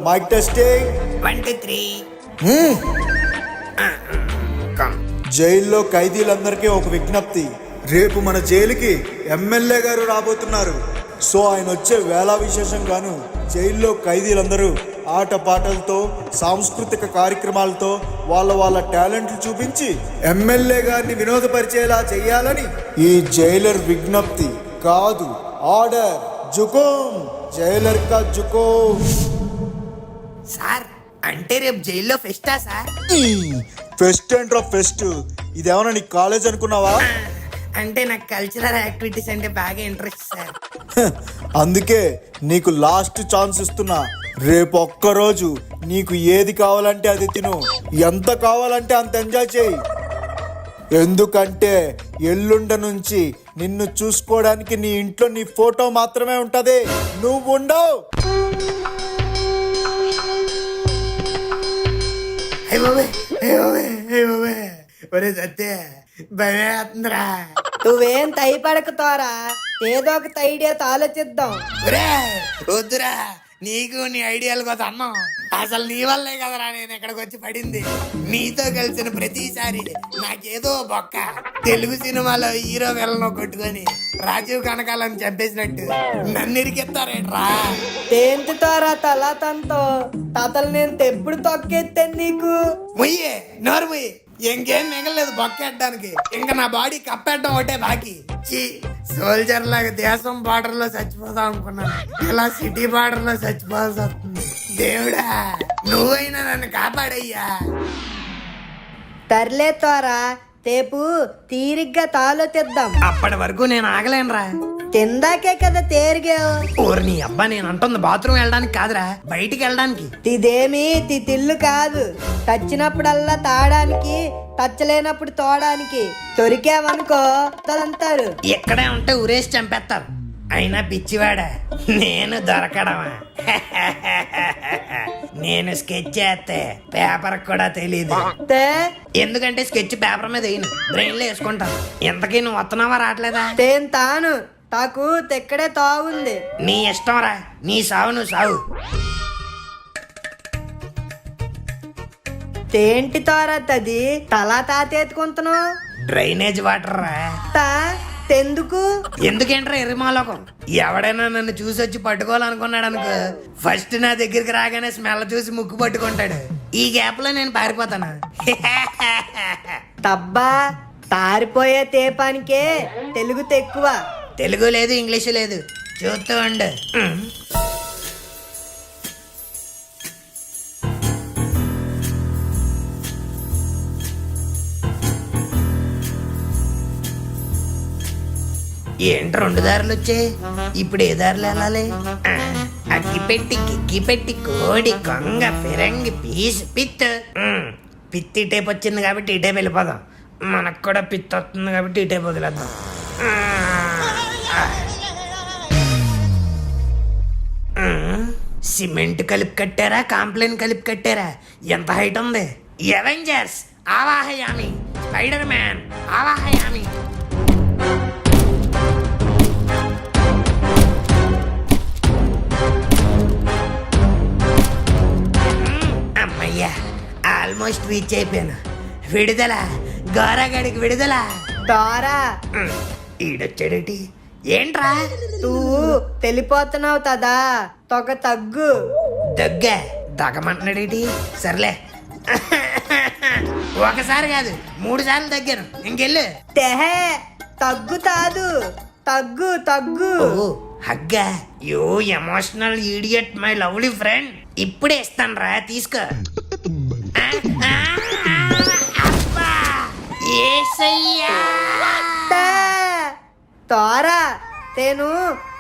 mike testing. 1 2 3. Come. జైల్లో ఖైదీలందరికీ ఒక విజ్ఞప్తి. రేపు మన జైలుకి ఎమ్మెల్యే గారు రాబోతున్నారు. సో ఆయన వచ్చే వేళ విశేషం గాను జైల్లో ఖైదీలందరూ ఆటపాటలతో, సాంస్కృతిక కార్యక్రమాలతో వాళ్ళ టాలెంట్లు చూపించి ఎమ్మెల్యే గారిని వినోదపరిచేలా చెయ్యాలని ఈ జైలర్ విజ్ఞప్తి. కాదు, ఆర్డర్. జుకోం, జైలర్ కా జుకోం. సార్, అంటే రేపు జైల్లో ఫెస్టా సార్? ఫెస్ట్ ఏంట్రా ఫెస్ట్? ఇదేమన్నా నీ కాలేజ్ అనుకున్నావా? అంటే నాకు కల్చరల్ యాక్టివిటీస్ అంటే బాగా ఇంట్రెస్ట్ సార్. అందుకే నీకు లాస్ట్ ఛాన్స్ ఇస్తున్నా. రేపు ఒక్కరోజు నీకు ఏది కావాలంటే అది తిను, ఎంత కావాలంటే అంత ఎంజాయ్ చేయి. ఎందుకంటే ఎల్లుండ నుంచి నిన్ను చూసుకోవడానికి నీ ఇంట్లో నీ ఫోటో మాత్రమే ఉంటది, నువ్వు ఉండవు. ఒరే సత్య, భయమేస్తుందిరా. నువ్వేం తైపడకుతారా, ఏదో ఒక ఐడియాతో ఆలోచిద్దాం. ఒరే వద్దురా, నీకు నీ ఐడియాలు కోసం అన్నాం. అసలు నీ వల్లే కదరా నేను ఇక్కడికి వచ్చి పడింది. నీతో కలిసిన ప్రతిసారి నాకేదో బొక్క. తెలుగు సినిమాలో హీరో విలన్ కొట్టుకొని రాజీవ్ కనకాలని చంపేసినట్టు నన్ను ఇరికిస్తారేట్రా? తేంతుతారా తలతంతో తాతలు నేను తెప్పుడు తొక్కేస్తాను నీకు. ముయ్యే నోరు ముయ్యి, ఇంకేం మిగలేదు బొక్కెట్టడానికి. ఇంకా నా బాడీ కప్పెట్టడం ఒకటే బాకీ. సోల్జర్ లాగా దేశం బార్డర్ లో చచ్చిపోదాం అనుకున్నాను, ఇలా సిటీ బార్డర్ లో చచ్చిపోవాల్సి వస్తుంది. దేవుడా, నువ్వైనా నన్ను కాపాడయ్యా. తర్లే తోరా, తేపు తీరిగ్గా తాలోచిద్దాం. అప్పటి వరకు నేను ఆగలేనురా. తిందాకే కదా తేరిగావు. ఓరి నీ అబ్బా, నేను అంటుంది బాత్రూమ్ వెళ్ళడానికి కాదురా, బయటికి వెళ్ళడానికి. ఇదేమి తిల్లు కాదు, తచ్చినప్పుడల్లా తాడానికి, తచ్చలేనప్పుడు తోడానికి. దొరికావనుకో అంటారు. ఎక్కడే ఉంటే ఉరేసి చంపేస్తారు. అయినా పిచ్చివాడా, నేను దొరకడమా? నేను స్కెచ్ చేస్తే పేపర్ కూడా తెలీదు. ఎందుకంటే స్కెచ్ పేపర్ మీద వేయను, బ్రెయిన్ లో వేసుకుంటాను. ఇంతకీ నువ్వు వస్తున్నావా రావట్లేదా? తాను తాకు తెక్కడే తాగుంది. నీ ఇష్టం రా, నీ సావు నువ్వు సావు. ఏంటి తోరత్తది తలా తాతెత్తుకుంటున్నావు? డ్రైనేజ్ వాటర్ రా. ఎందుకు? ఎందుకేంట్రా ఎర్రిమాలోకం? ఎవడైనా నన్ను చూసి వచ్చి పట్టుకోవాలనుకున్నాడు అనుకో, ఫస్ట్ నా దగ్గరికి రాగానే స్మెల్ చూసి ముక్కు పట్టుకుంటాడు. ఈ గ్యాప్ లో నేను పారిపోతాను. తబ్బా, పారిపోయే తేపానికే తెలుగు తెక్కువ. తెలుగు లేదు, ఇంగ్లీషు లేదు, చూస్తూ ఉండు. ఏంటి 2 దారులు వచ్చాయి? ఇప్పుడు ఏ దారిలో వెళ్ళాలి? అగ్గిపెట్టి గిగ్గిపెట్టి కోడి కొంగ ఫిరంగి పీస్ పిత్. పిత్తి టైప్ వచ్చింది కాబట్టి ఇటే వెళ్ళిపోదాం. మనకు కూడా పిత్తి వస్తుంది కాబట్టి ఇటే వదిలేద్దాం. సిమెంట్ కలిపి కట్టారా కాంప్లైన్ కలిపి కట్టారా? ఎంత హైట్ ఉంది? ఎవెంజర్స్ ఆవాహయామి, స్పైడర్ మ్యాన్ ఆవాహయామి. అమ్మయ్యా, ఆల్మోస్ట్ రీచ్ అయిపోయాను. విడుదల, గోరగడికి విడుదల. తారా ఈడొచ్చాడేటి? ఏంట్రా? నువ్వు తెలిపోతున్నావు కదా, తొగ తగ్గు. దగ్గమంటున్నాడేటి? సర్లే, ఒకసారి కాదు 3 సార్లు దగ్గర. ఇంకెళ్ళు. తెహే తగ్గు తాదు, తగ్గు తగ్గు. హగ్గా, you emotional idiot my lovely friend. ఇప్పుడే ఇస్తాను రా, తీసుకో. అబ్బా, యేసయ్యా. తారా తేను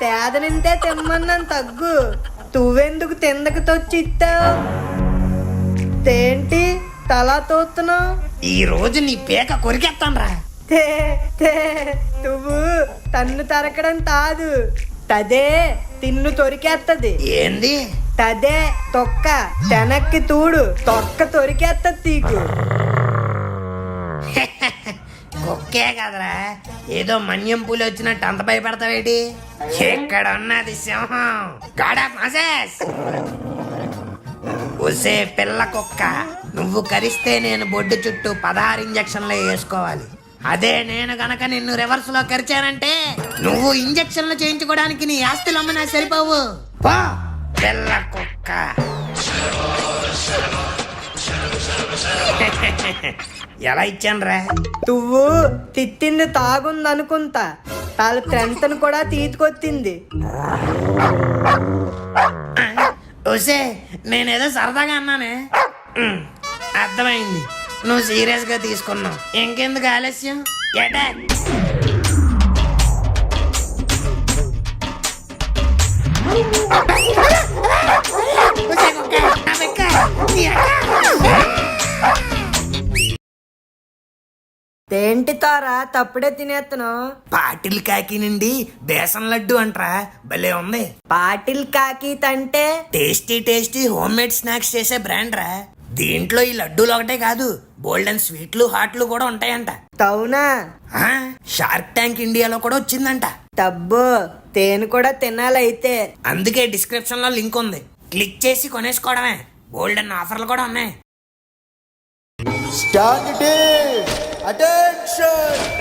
పేదనింతే తెమ్మన్నాను, తగ్గు. నువ్వెందుకు తిందకు తొచ్చిస్తావు? తేంటి తలా తోస్తున్నావు? ఈ రోజు నీ పేక కొరికేస్తాను రా. నువ్వు తన్ను తరకడం కాదు, తదే తిన్ను తొరికేత్తది. ఏంది? తదే తొక్క తెనక్కి తూడు, తొక్క తొరికేత్తది తీకు. కుక్కే కదరా, ఏదో మన్యం పూలు వచ్చినట్టు అంత భయపడతావేటి? ఎక్కడ ఉన్నది సింహం? God of Moses. ఒసే పిల్ల కుక్క, నువ్వు కరిస్తే నేను బొడ్డు చుట్టూ 16 ఇంజక్షన్లు వేసుకోవాలి. అదే నేను గనక నిన్ను రివర్స్ లో కరిచానంటే నువ్వు ఇంజక్షన్లు చేయించుకోవడానికి నీ ఆస్తులు అమ్మనా సరిపోవు. పో పిల్ల కుక్క. ఎలా ఇచ్చాను రా? నువ్వు తిట్టింది తాగుందనుకుంటా, వాళ్ళ ఫ్రెండ్స్ని కూడా తీసుకొచ్చింది. ఒసే నేనేదో సరదాగా అన్నానే. అర్థమైంది, నువ్వు సీరియస్ గా తీసుకున్నావు. ఇంకెందుకు ఆలస్యం? అటాక్. ఏంటి తారా తప్పుడే తినేత్తను? పాటిల్ కాకి నుండి బేసన్ లడ్డు అంట్రా, భలే ఉంది. పాటిల్ కాకి తంటే టేస్టీ హోమ్ మేడ్ స్నాక్స్ చేసే బ్రాండ్ రా. దీంట్లో ఈ లడ్డూలు ఒకటే కాదు, బోల్డెన్ స్వీట్లు హాట్లు కూడా ఉంటాయంట. అవునా? షార్క్ ట్యాంక్ ఇండియాలో కూడా వచ్చిందంట. డబ్బు తేను కూడా తినాలైతే. అందుకే డిస్క్రిప్షన్ లో లింక్ ఉంది, క్లిక్ చేసి కొనేసుకోవడమే. బోల్డెన్ ఆఫర్లు కూడా ఉన్నాయి.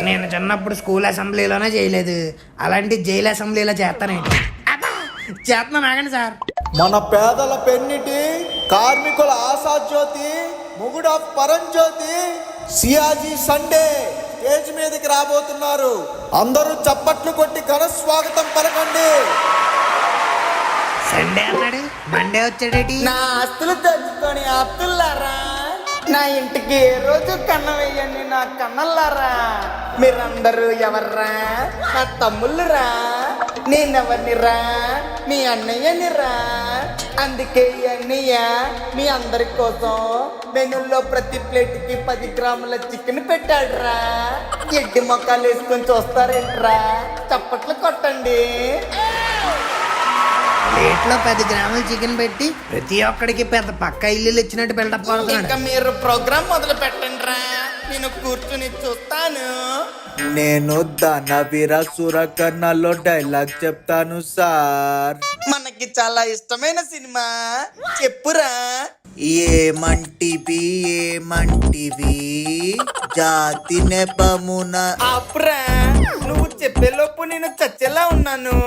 నేను చిన్నప్పుడు స్కూల్ అసెంబ్లీలోనే చేయలేదు, అలాంటి జైలు అసెంబ్లీలో చేస్తానేంటి? చేస్తున్నాను, ఆగండి సార్. మన పేదల పెన్నిటి, కార్మికుల ఆశాజ్యోతి, మొగుడు of Paramjyothi Sayaji Sunday stage మీదకి రాబోతున్నారు. అందరూ చప్పట్లు కొట్టి ఘన స్వాగతం పలకండి. సండే అన్నాడు, మండే వచ్చాడేటి? నా ఆస్తులు తెచ్చుకొని ఆస్తులారా, నా ఇంటికి ఏ రోజు కన్న వేయండి నా కన్నల్లారా. మీరందరూ ఎవర్రా? నా తమ్ముళ్ళురా. నేనెవరినిరా? మీ అన్నయ్యనిరా. అందుకే ఈ అన్నయ్య మీ అందరి కోసం మెనూల్లో ప్రతి ప్లేట్కి 10 గ్రాముల చికెన్ పెట్టాడురా. ఎడ్డి మొక్కలు వేసుకొని చూస్తారేంట్రా? చప్పట్లు కొట్టండి. ప్లేట్లో 10 గ్రాముల చికెన్ పెట్టి ప్రతి ఒక్కడికి పెద్ద పక్క ఇల్లు ఇచ్చినట్టు బిల్డప్ పడుతున్నాడు. ఇంకా మీరు ప్రోగ్రామ్ మొదలు పెట్టండి రా, నేను కూర్చుని చూస్తాను. నేను దానవీర సురకర్ణలో డైలాగ్ చెప్తాను సార్. మనకి చాలా ఇష్టమైన సినిమా, చెప్పురా. ఏమంటివి జాతి నెపమున. ఆపురా, నువ్వు చెప్పేలోపు నేను చచ్చేలా ఉన్నాను.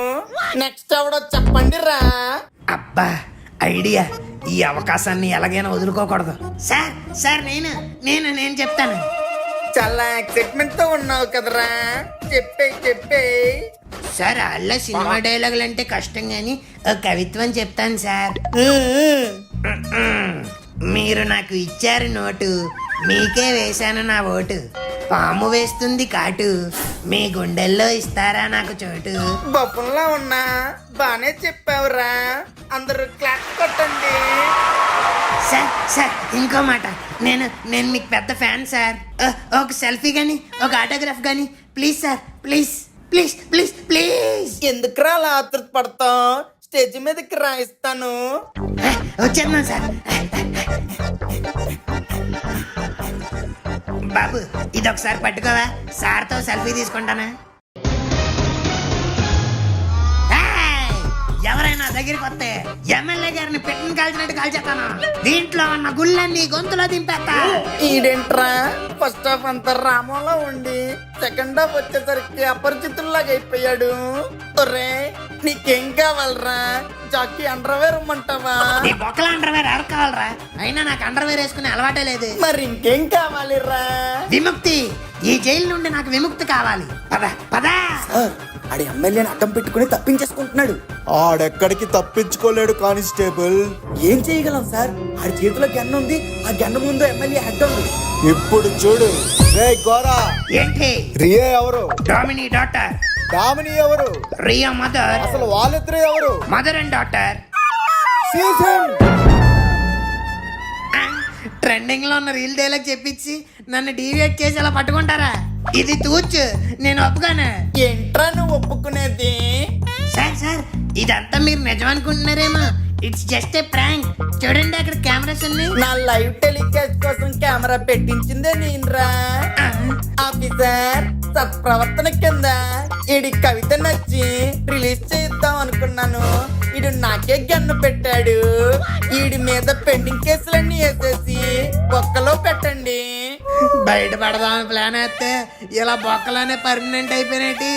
నెక్స్ట్ ఎవడో చెప్పండి రా. అబ్బా ఐడియా, ఈ అవకాశాన్ని ఎలాగైనా వదులుకోకూడదు. సార్ నేను చెప్తాను. చాలా ఎక్సైట్మెంట్ తో ఉన్నావు కదరా, చెప్పే. సార్ అలా సినిమా డైలాగులు అంటే కష్టం గాని ఒక కవిత్వం చెప్తాను సార్. మీరు నాకు ఇచ్చారు నోటు, మీకే వేశాను నా ఓటు. పాము వేస్తుంది కాటు, మీ గుండెల్లో ఇస్తారా నాకు చోటు. బొప్పంలా ఉన్నా బానే చెప్పావురా, అందరూ క్లాస్ కొట్టండి. సార్ ఇంకో మాట, నేను మీకు పెద్ద ఫ్యాన్ సార్. ఒక సెల్ఫీ గాని ఒక ఆటోగ్రాఫ్ గాని ప్లీజ్ సార్, ప్లీజ్. ఎందుకురా అలా ఆతృత పడతాం? స్టేజ్ మీదకి రాయిస్తాను. వచ్చేద్దాం సార్. బాబు ఇదొకసారి పట్టుకోవా, సార్తో సెల్ఫీ తీసుకుంటానా? ఏయ్! ఎవరైనా దగ్గరికి వస్తే ఎమ్మెల్యే గారిని పెట్టిన కాల్చినట్టు కాల్చేస్తాను. దీంట్లో ఉన్న గుళ్ళన్నీ గొంతులో దింపేస్తా. ఈడేంట్రా ఫస్ట్ హాఫ్ అంతా రామంలో ఉండి సెకండ్ హాఫ్ వచ్చేసరికి అపరిచితుల్లాగా అయిపోయాడు. ఒరే నీకేం కావాలరా? జాకీ అండర్వేర్ ఇమ్మంటావా? నీ బొక్కల అండర్వేర్ ఎవరు కావాలరా? అయినా నాకు అండర్వేర్ వేసుకునే అలవాటే లేదు. మరి ఇంకేం కావాలిరా? విముక్తి. ఈ జైలు నుండి నాకు విముక్తి కావాలి. పద పద. ఆడి ఎమ్మెల్యేని అడ్డం పెట్టుకుని తప్పించేసుకుంటున్నాడు. ఆడెక్కడికి తప్పించుకోలేడు కానిస్టేబుల్. ఏం చేయగలం సార్? ఆడి చేతిలో గన్ ఉంది, ఆ గన్ ముందు ఎమ్మెల్యే హెడ్ ఉంది. ఇప్పుడు చూడు. రే గోరా, ఏంటి? రియే ఎవరు? డామినీ డాటర్. డామిని ఎవరు? రియా మదర్. అసలు వాళ్ళిద్దరు ఎవరు? Mother and daughter. Seize him! Trending లో ఉన్న రీల్ డైలాగ్ చెప్పించి నన్ను డీవియేట్ చేసి అలా పట్టుకుంటారా? ఇది తూచు, నేను ఒప్పుకోను. ఏంట్రా నువ్వు ఒప్పుకునేది? సార్ సార్, ఇదంతా మీరు నిజం అనుకుంటున్నారేమో. It's just a prank. చూడండి అక్కడ కెమెరాస్ ఉన్నాయి. నా లైవ్ టెలికాస్ట్ కోసం కెమెరా పెట్టించిందే నేనురా. ఆఫీసర్ సత్ప్రవర్తన కింద ఈడి కవిత నచ్చి రిలీజ్ చేద్దాం అనుకున్నాను. ఈడు నాకే గన్ను పెట్టాడు. ఈడి మీద పెండింగ్ కేసులన్నీ వేసేసి బొక్కలో పెట్టండి. బయట పడదామని ప్లాన్ వేస్తే ఇలా బొక్కలోనే పర్మనెంట్ అయిపోయినట్టు.